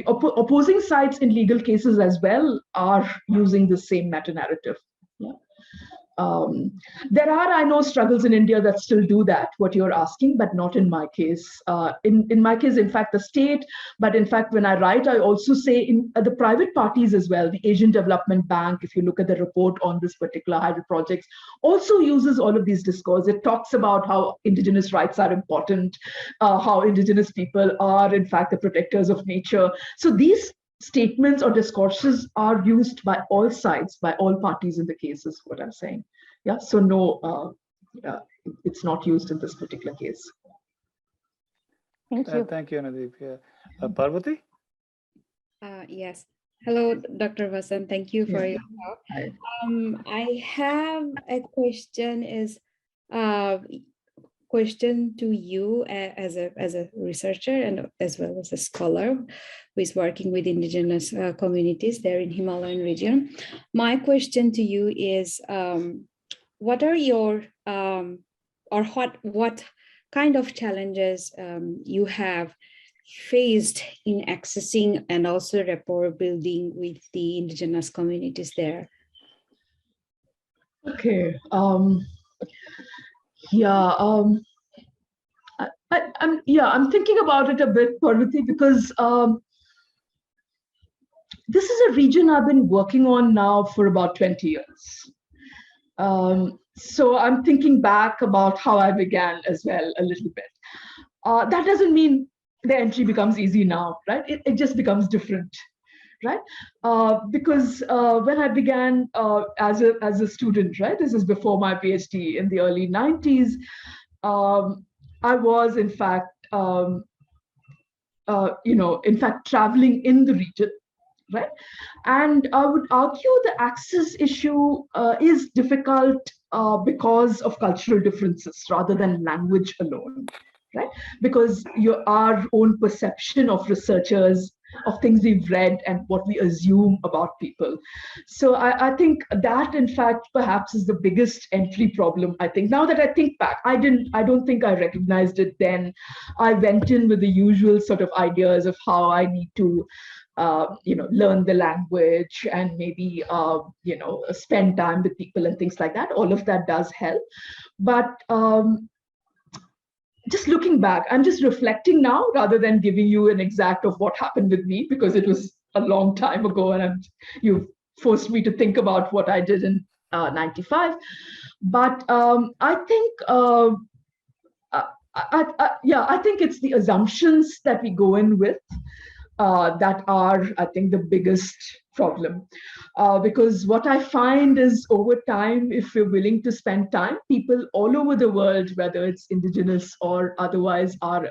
opposing sides in legal cases as well are using the same meta-narrative. Yeah. There are, I know, struggles in India that still do that, what you're asking, but not in my case. In my case, in fact, the state, but in fact, when I write, I also say in the private parties as well, the Asian Development Bank, if you look at the report on this particular hydro projects, also uses all of these discourse. It talks about how indigenous rights are important, how indigenous people are, in fact, the protectors of nature. So these statements or discourses are used by all sides, by all parties in the case, is what I'm saying. Yeah, so no, it's not used in this particular case. Thank you. Thank you, Anadeep. Yeah. Parvati? Yes. Hello, Dr. Vasan. Thank you for your talk. I have a question to you as a researcher and as well as a scholar who is working with indigenous communities there in Himalayan region. My question to you is, what are your or what kind of challenges you have faced in accessing and also rapport building with the indigenous communities there? Okay. I'm thinking about it a bit, Parvati, because this is a region I've been working on now for about 20 years. So I'm thinking back about how I began as well a little bit. That doesn't mean the entry becomes easy now, right? It just becomes different, right? Because when I began as a student, right? This is before my PhD in the early 90s. I was, in fact, traveling in the region, right? And I would argue the access issue is difficult because of cultural differences rather than language alone, right? Because our own perception of researchers, of things we've read and what we assume about people. So I think that, in fact, perhaps is the biggest entry problem. I think now that I think back, I don't think I recognized it then. I went in with the usual sort of ideas of how I need to learn the language and maybe spend time with people and things like that. All of that does help, but just looking back, I'm just reflecting now rather than giving you an exact of what happened with me, because it was a long time ago and you've forced me to think about what I did in 95. But I think, I think it's the assumptions that we go in with that are, I think, the biggest problem. Because what I find is, over time, if we're willing to spend time, people all over the world, whether it's indigenous or otherwise, are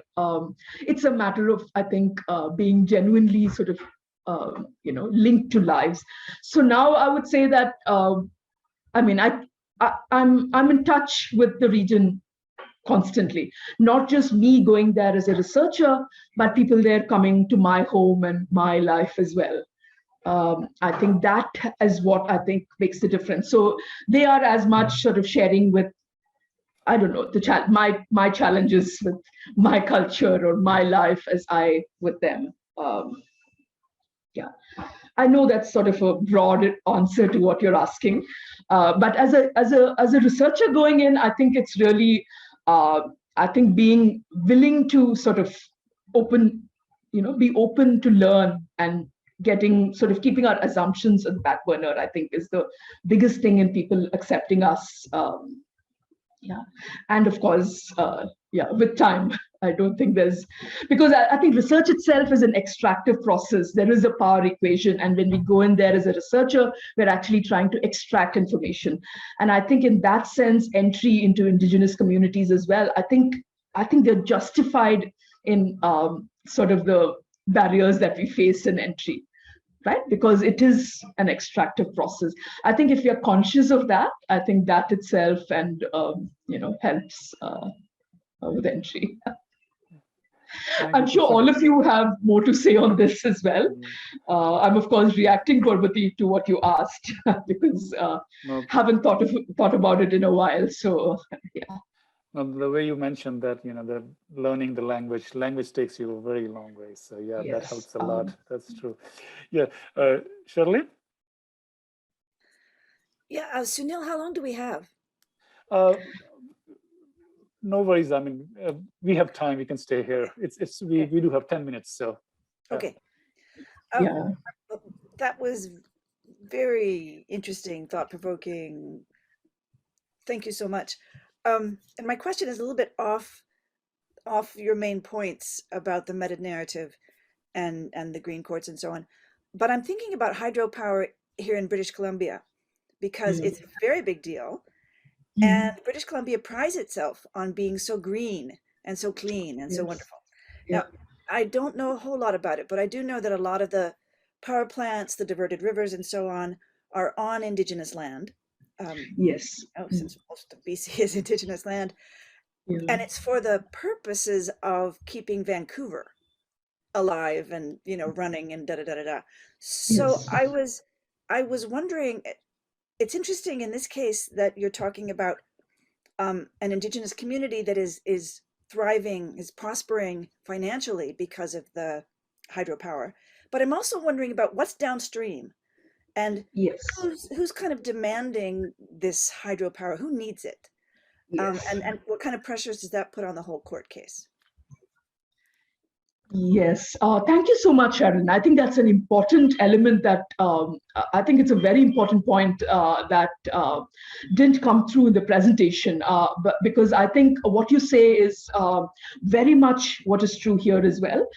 it's a matter of, I think, being genuinely sort of linked to lives. So now I would say that I'm in touch with the region constantly, not just me going there as a researcher, but people there coming to my home and my life as well. I think that is what I think makes the difference. So they are as much sort of sharing with, I don't know, my challenges with my culture or my life as I with them. I know that's sort of a broad answer to what you're asking, but as a researcher going in, I think it's really I think being willing to sort of be open to learn and keeping our assumptions on the back burner, I think, is the biggest thing in people accepting us. And of course, with time, I don't think because I think research itself is an extractive process. There is a power equation. And when we go in there as a researcher, we're actually trying to extract information. And I think in that sense, entry into indigenous communities as well, I think they're justified in sort of the barriers that we face in entry, right? Because it is an extractive process. I think if we are conscious of that, I think that itself and helps with entry. I'm sure all of you have more to say on this as well. I'm of course reacting, Gurmati, to what you asked because haven't thought about it in a while. So yeah. The way you mentioned that, the learning the language takes you a very long way. So yeah, Yes, that helps a lot. That's true. Yeah, Shirley? Yeah, Sunil, how long do we have? No worries. I mean, we have time. We can stay here. We do have 10 minutes. So. Okay. Yeah. That was very interesting, thought-provoking. Thank you so much. And my question is a little bit off your main points about the meta-narrative and the green courts and so on. But I'm thinking about hydropower here in British Columbia because it's a very big deal. And British Columbia prides itself on being so green and so clean and so wonderful. Now, I don't know a whole lot about it, but I do know that a lot of the power plants, the diverted rivers and so on are on Indigenous land. Yes. Since most of BC is Indigenous land. And it's for the purposes of keeping Vancouver alive and, running and da-da-da-da-da. So I was wondering, it's interesting in this case that you're talking about an Indigenous community that is thriving, is prospering financially because of the hydropower. But I'm also wondering about what's downstream and who's kind of demanding this hydropower, who needs it? And what kind of pressures does that put on the whole court case? Yes, thank you so much, Sharon. I think that's an important element that I think it's a very important point that didn't come through in the presentation, but because I think what you say is very much what is true here as well.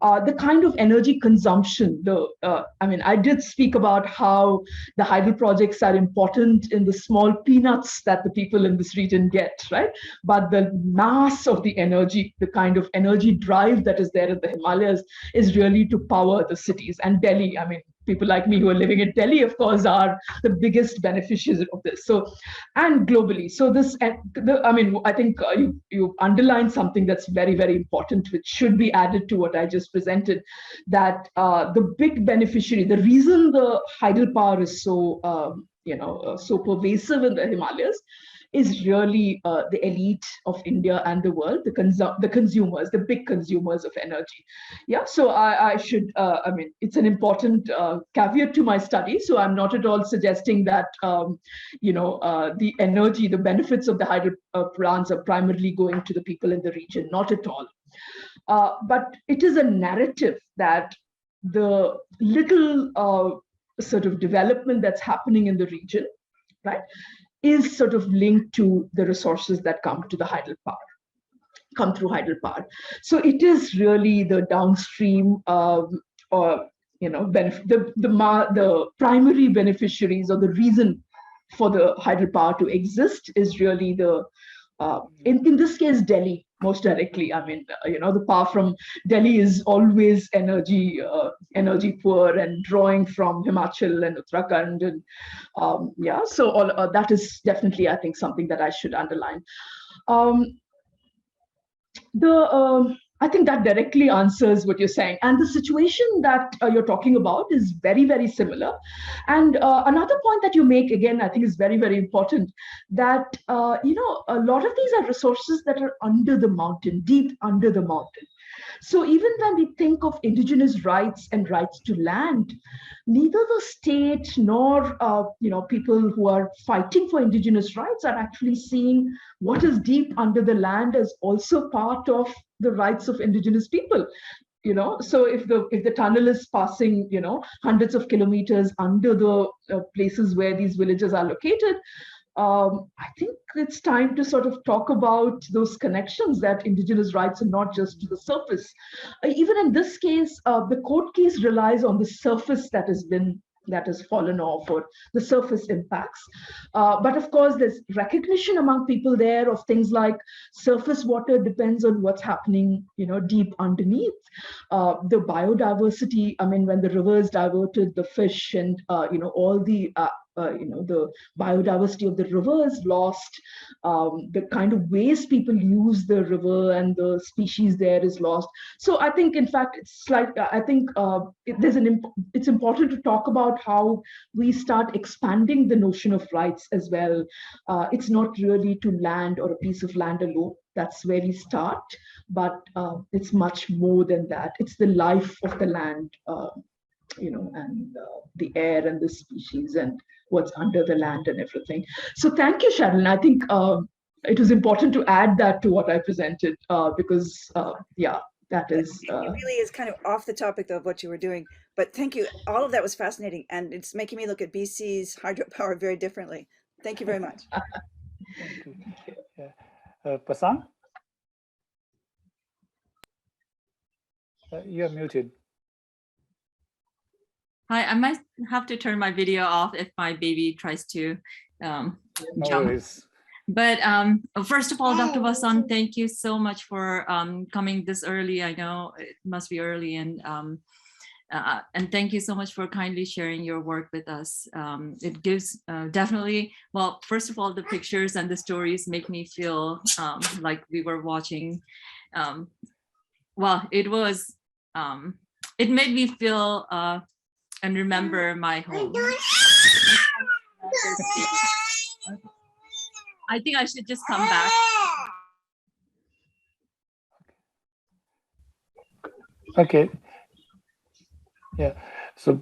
The kind of energy consumption, I did speak about how the hydel projects are important in the small peanuts that the people in this region get, right? But the mass of the energy, the kind of energy drive that is there in the Himalayas is really to power the cities. And Delhi, people like me who are living in Delhi, of course, are the biggest beneficiaries of this. So, and globally. So this, I think you underlined something that's very, very important, which should be added to what I just presented, that the big beneficiary, the reason the hydropower is so, so pervasive in the Himalayas is really the elite of India and the world, the consumers, the big consumers of energy. Yeah, so I should, it's an important caveat to my study. So I'm not at all suggesting that, the energy, the benefits of the hydro plants are primarily going to the people in the region, not at all. But it is a narrative that the little sort of development that's happening in the region, right, is sort of linked to the resources that come to the hydropower, come through hydropower. So it is really the downstream, the primary beneficiaries, or the reason for the hydropower to exist is really the, in this case, Delhi, most directly. The power from Delhi is always energy poor and drawing from Himachal and Uttarakhand. And so all that is definitely, I think, something that I should underline. I think that directly answers what you're saying. And the situation that you're talking about is very, very similar. And another point that you make, again, I think is very, very important, that, a lot of these are resources that are under the mountain, deep under the mountain. So even when we think of indigenous rights and rights to land, neither the state nor people who are fighting for indigenous rights are actually seeing what is deep under the land as also part of the rights of indigenous people. So if the tunnel is passing, hundreds of kilometers under the places where these villages are located, I think it's time to sort of talk about those connections, that indigenous rights are not just to the surface. Even in this case, the court case relies on the surface that has fallen off, or the surface impacts. But of course, there's recognition among people there of things like surface water depends on what's happening, deep underneath. The biodiversity, when the rivers diverted the fish and, all the the biodiversity of the river is lost. The kind of ways people use the river and the species there is lost. So I think, in fact, it's like I think it's important to talk about how we start expanding the notion of rights as well. It's not really to land or a piece of land alone. That's where we start, but it's much more than that. It's the life of the land, and the air and the species and what's under the land and everything. So thank you, Sharon. I think it was important to add that to what I presented because, that is. It really is kind of off the topic, though, of what you were doing. But thank you. All of that was fascinating. And it's making me look at BC's hydropower very differently. Thank you very much. Thank you. Yeah. Vasan? You're muted. Hi, I might have to turn my video off if my baby tries to No jump. worries. But first of all, Dr. Vasan, thank you so much for coming this early. I know it must be early, and thank you so much for kindly sharing your work with us. It gives definitely, well, first of all, the pictures and the stories make me feel like we were watching. Well, it was, it made me feel and remember my home. I think I should just come back. Okay. Yeah. So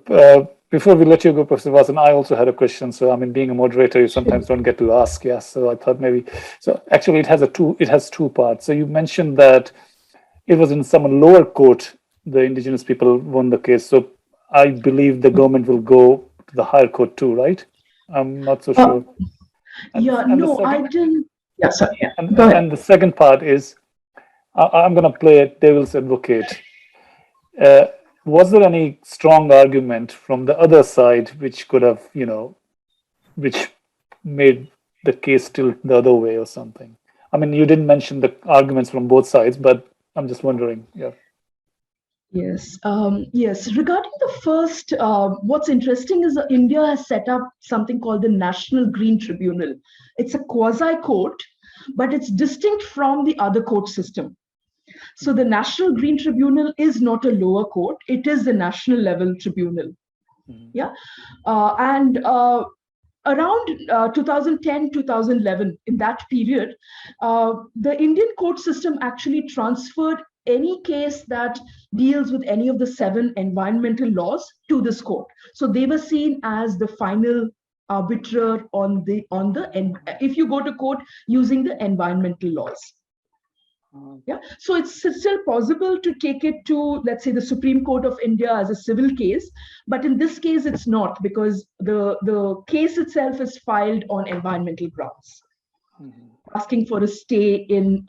before we let you go, Professor Vasan, I also had a question. So I mean, being a moderator, you sometimes don't get to ask. Yeah. So I thought maybe. So actually, it has two parts. So you mentioned that it was in some lower court the indigenous people won the case. So I believe the government will go to the higher court too, right? I'm not so sure. I didn't. Yeah, sorry. Yeah. And the second part is, I'm going to play devil's advocate. Was there any strong argument from the other side which could have, which made the case tilt the other way or something? I mean, you didn't mention the arguments from both sides, but I'm just wondering. Yeah. Yes. Yes. Regarding the first, what's interesting is India has set up something called the National Green Tribunal. It's a quasi-court, but it's distinct from the other court system. So the National Green Tribunal is not a lower court. It is the national level tribunal. Yeah. And around 2010, 2011, in that period, the Indian court system actually transferred any case that deals with any of the 7 environmental laws to this court. So they were seen as the final arbiter on the if you go to court using the environmental laws. Yeah, so it's still possible to take it to, let's say, the Supreme Court of India as a civil case, but in this case it's not, because the case itself is filed on environmental grounds, asking for a stay in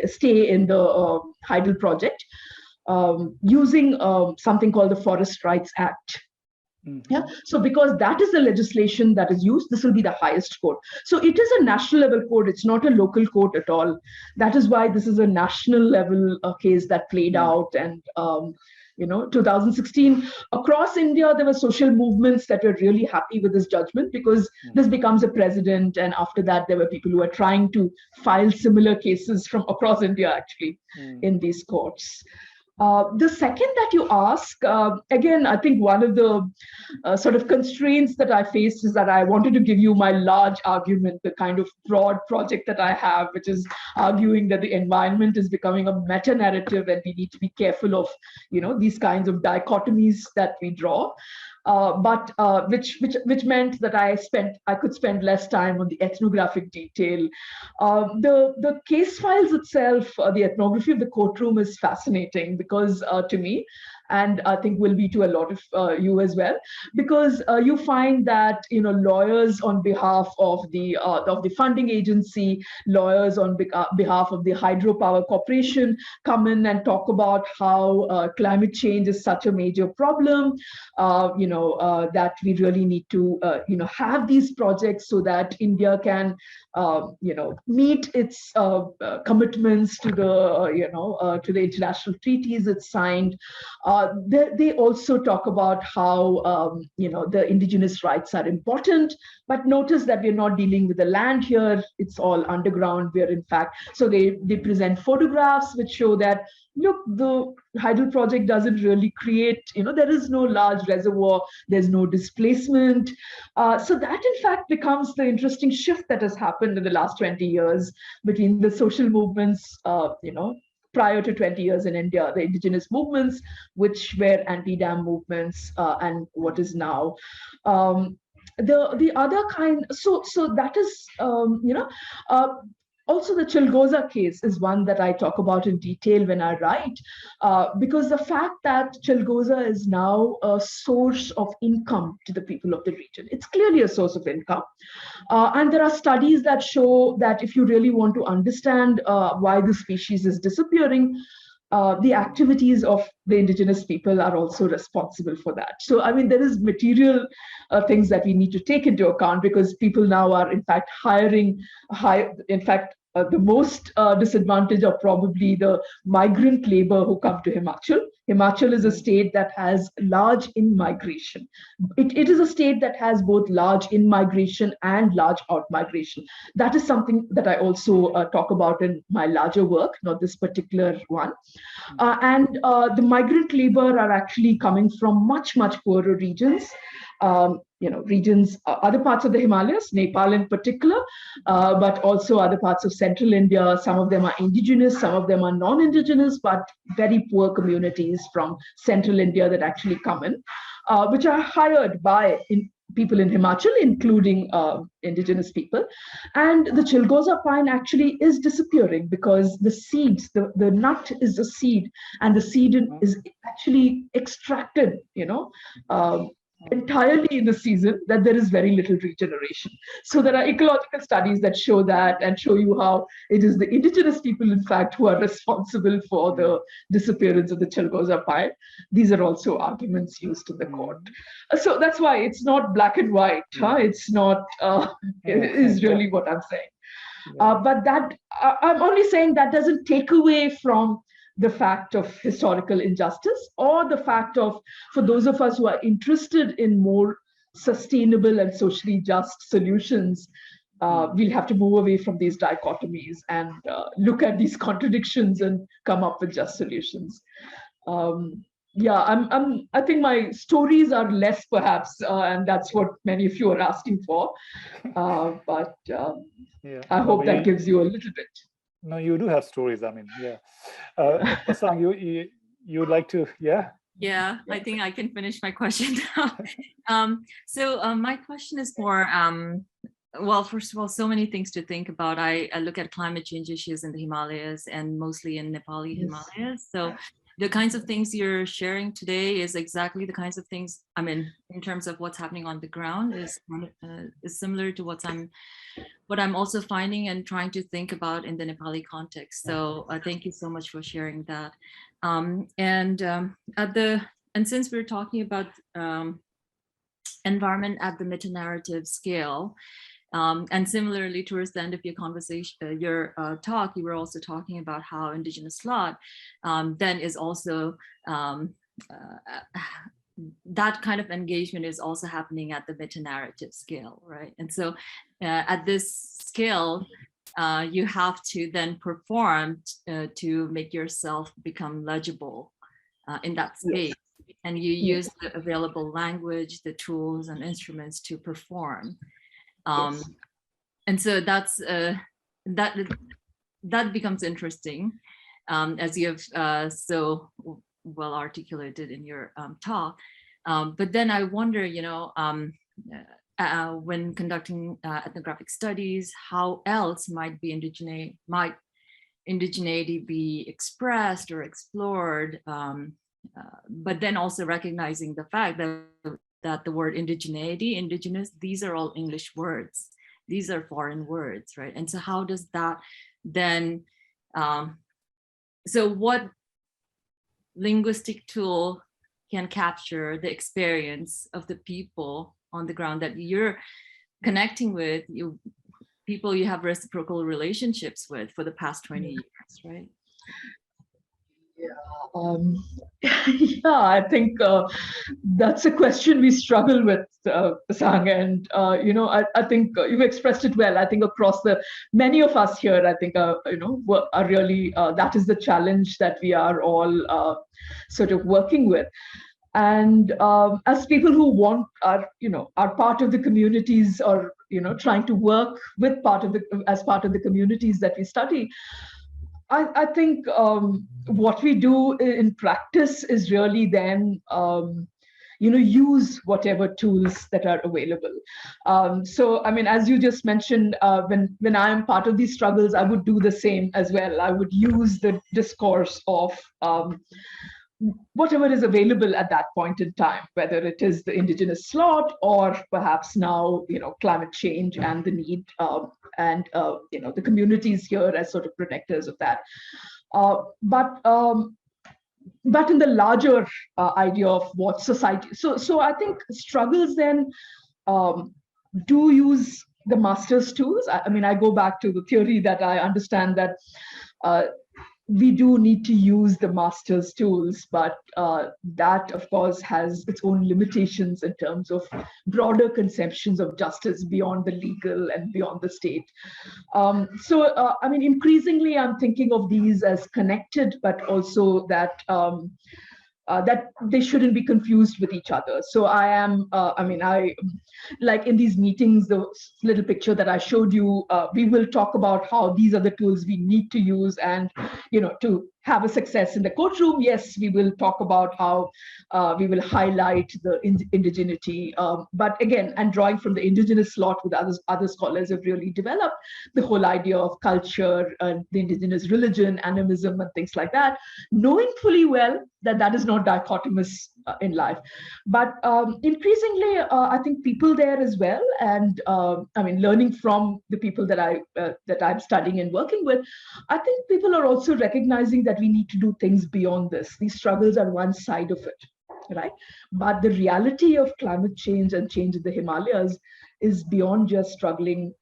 stay in the hydel project using something called the Forest Rights Act. Yeah. So because that is the legislation that is used, this will be the highest court. So it is a national level court. It's not a local court at all. That is why this is a national level case that played out. And 2016 across India, there were social movements that were really happy with this judgment, because this becomes a precedent. And after that, there were people who were trying to file similar cases from across India, actually, in these courts. The second that you ask, again, I think one of the sort of constraints that I faced is that I wanted to give you my large argument, the kind of broad project that I have, which is arguing that the environment is becoming a meta-narrative, and we need to be careful of, these kinds of dichotomies that we draw. But which meant that I could spend less time on the ethnographic detail. The case files itself, the ethnography of the courtroom is fascinating, because to me, and I think will be to a lot of you as well, because you find that lawyers on behalf of the funding agency, lawyers on behalf of the Hydropower Corporation come in and talk about how climate change is such a major problem, that we really need to have these projects so that India can meet its commitments to the international treaties it's signed. they also talk about how the indigenous rights are important, but notice that we're not dealing with the land here. It's all underground. We're in fact, so they present photographs which show that, look, the hydel project doesn't really create, there is no large reservoir, there's no displacement. So that in fact becomes the interesting shift that has happened in the last 20 years between the social movements, prior to 20 years in India, the indigenous movements, which were anti-dam movements, and what is now. The other kind, so that is, also the Chiloza case is one that I talk about in detail when I write, because the fact that Chiloza is now a source of income to the people of the region, it's clearly a source of income. And there are studies that show that if you really want to understand why the species is disappearing, the activities of the indigenous people are also responsible for that. So, I mean, there is material things that we need to take into account, because people now are, in fact, hiring, the most disadvantaged are probably the migrant labor who come to Himachal. Himachal is a state that has large in-migration. It is a state that has both large in-migration and large out-migration. That is something that I also talk about in my larger work, not this particular one. And the migrant labor are actually coming from much, much poorer regions. Regions, other parts of the Himalayas, Nepal in particular, but also other parts of central India. Some of them are indigenous, some of them are non-indigenous, but very poor communities from central India that actually come in, which are hired by people in Himachal, including indigenous people. And the Chiloza pine actually is disappearing because the seeds, the nut is the seed, and the seed is actually extracted, entirely in the season, that there is very little regeneration. So there are ecological studies that show that, and show you how it is the indigenous people, in fact, who are responsible for the disappearance of the Chiloza pine. These are also arguments used in the court. So that's why it's not black and white. It's not, is really what I'm saying. But that, I'm only saying that doesn't take away from the fact of historical injustice, or the fact of, for those of us who are interested in more sustainable and socially just solutions, we'll have to move away from these dichotomies and look at these contradictions and come up with just solutions. I think my stories are less, perhaps, and that's what many of you are asking for. But I hope that gives you a little bit. No, you do have stories. I mean, Pasang, you would like to, Yeah, I think I can finish my question now. So my question is more, well, first of all, so many things to think about. I look at climate change issues in the Himalayas, and mostly in Nepali Himalayas. So the kinds of things you're sharing today is exactly the kinds of things, I mean, in terms of what's happening on the ground, is similar to what I'm also finding and trying to think about in the Nepali context. So thank you so much for sharing that. And since we're talking about environment at the metanarrative scale, and similarly, towards the end of your conversation, your talk, you were also talking about how Indigenous Slot then is also, that kind of engagement is also happening at the metanarrative scale, right? And so at this scale, you have to then perform to make yourself become legible in that space. And you use the available language, the tools and instruments to perform. And so that's that becomes interesting, as you have so well articulated in your talk. But then I wonder, when conducting ethnographic studies, how else might indigeneity be expressed or explored? But then also recognizing the fact that the word indigeneity, indigenous, these are all English words. These are foreign words, right? And so how does that then, so what linguistic tool can capture the experience of the people on the ground that you're connecting with, people you have reciprocal relationships with for the past 20 years, right? Yeah, I think that's a question we struggle with, Sang, and I think you've expressed it well. I think across many of us here, I think are really that is the challenge that we are all sort of working with. And as people who are part of the communities, or trying to work with as part of the communities that we study, I think what we do in practice is really then use whatever tools that are available. So I mean, as you just mentioned, when I am part of these struggles, I would do the same as well. I would use the discourse of whatever is available at that point in time, whether it is the Indigenous Slot or perhaps now, climate change and the need and the communities here as sort of protectors of that. But in the larger idea of what society, so I think struggles then do use the master's tools. I mean, I go back to the theory that I understand that we do need to use the master's tools, but that, of course, has its own limitations in terms of broader conceptions of justice beyond the legal and beyond the state. So, I mean, increasingly, I'm thinking of these as connected, but also that that they shouldn't be confused with each other. So I like in these meetings, the little picture that I showed you, we will talk about how these are the tools we need to use, and to have a success in the courtroom. Yes, we will talk about how we will highlight the indigeneity, but again, and drawing from the Indigenous Slot with other scholars have really developed the whole idea of culture, the indigenous religion, animism, and things like that, knowing fully well that that is not dichotomous in life. But increasingly, I think people there as well, and I mean, learning from the people that I'm studying and working with, I think people are also recognizing that we need to do things beyond this. These struggles are one side of it, right? But the reality of climate change and change in the Himalayas is beyond just struggling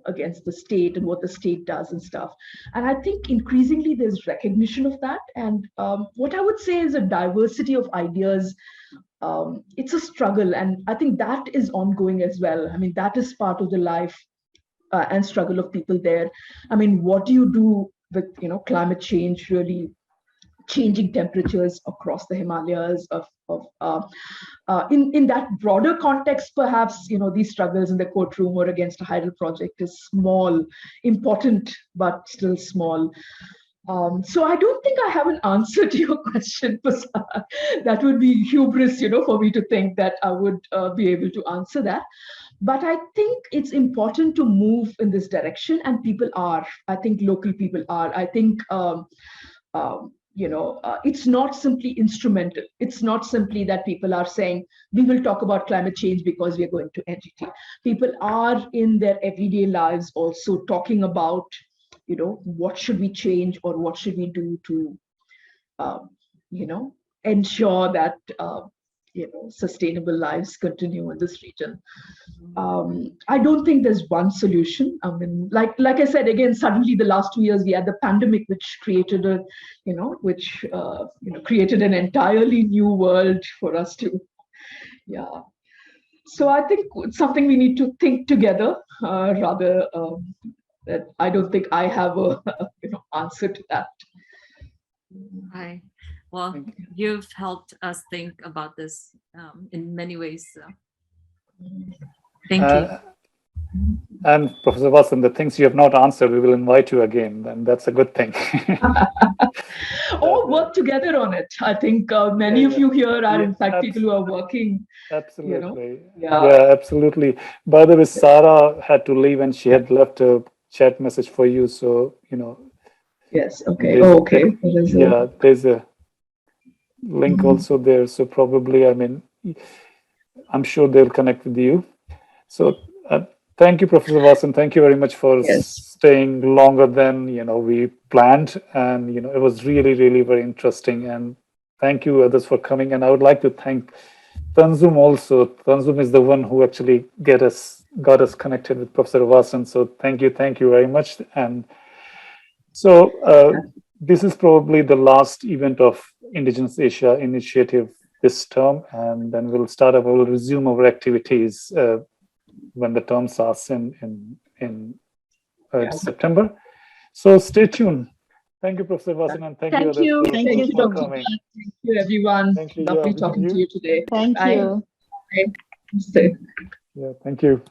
against the state and what the state does and stuff. And I think increasingly there's recognition of that. And what I would say is a diversity of ideas. It's a struggle, and I think that is ongoing as well. I mean, that is part of the life and struggle of people there. I mean, what do you do with climate change really changing temperatures across the Himalayas in that broader context? Perhaps these struggles in the courtroom or against a hydel project is small, important, but still small. So I don't think I have an answer to your question, Prasad. That would be hubris, for me to think that I would be able to answer that. But I think it's important to move in this direction, and people are. I think local people are. I think it's not simply instrumental. It's not simply that people are saying, we will talk about climate change because we are going to NGT. People are in their everyday lives also talking about, what should we change or what should we do to, ensure that, sustainable lives continue in this region. I don't think there's one solution. I mean, like I said, again, suddenly the last 2 years we had the pandemic, which created created an entirely new world for us to, yeah. So I think it's something we need to think together, rather that I don't think I have a answer to that. Hi. Well, you've helped us think about this in many ways. So. Thank you. And Professor Vasan, the things you have not answered, we will invite you again, and that's a good thing. Or work together on it. I think many of you here are, in fact, people who are working. Absolutely. Yeah, absolutely. By the way, Sarah had to leave, and she had left a chat message for you. So, Yes. Okay. Okay. Yeah, there's a link also there. So probably, I mean, I'm sure they'll connect with you. So thank you, Professor Vasan. Thank you very much for staying longer than we planned, and it was really, really very interesting. And thank you others for coming. And I would like to thank Tanzum also. Tanzum is the one who actually got us connected with Professor Vasan. So thank you very much. And so this is probably the last event of Indigenous Asia Initiative this term, and then we'll resume our activities when the term starts in September. So stay tuned. Thank you, Professor Vasan, and thank you. Thank you so much. Coming. Thank you, everyone. Thank you. Lovely talking to you today. Thank you. Bye. Yeah, thank you.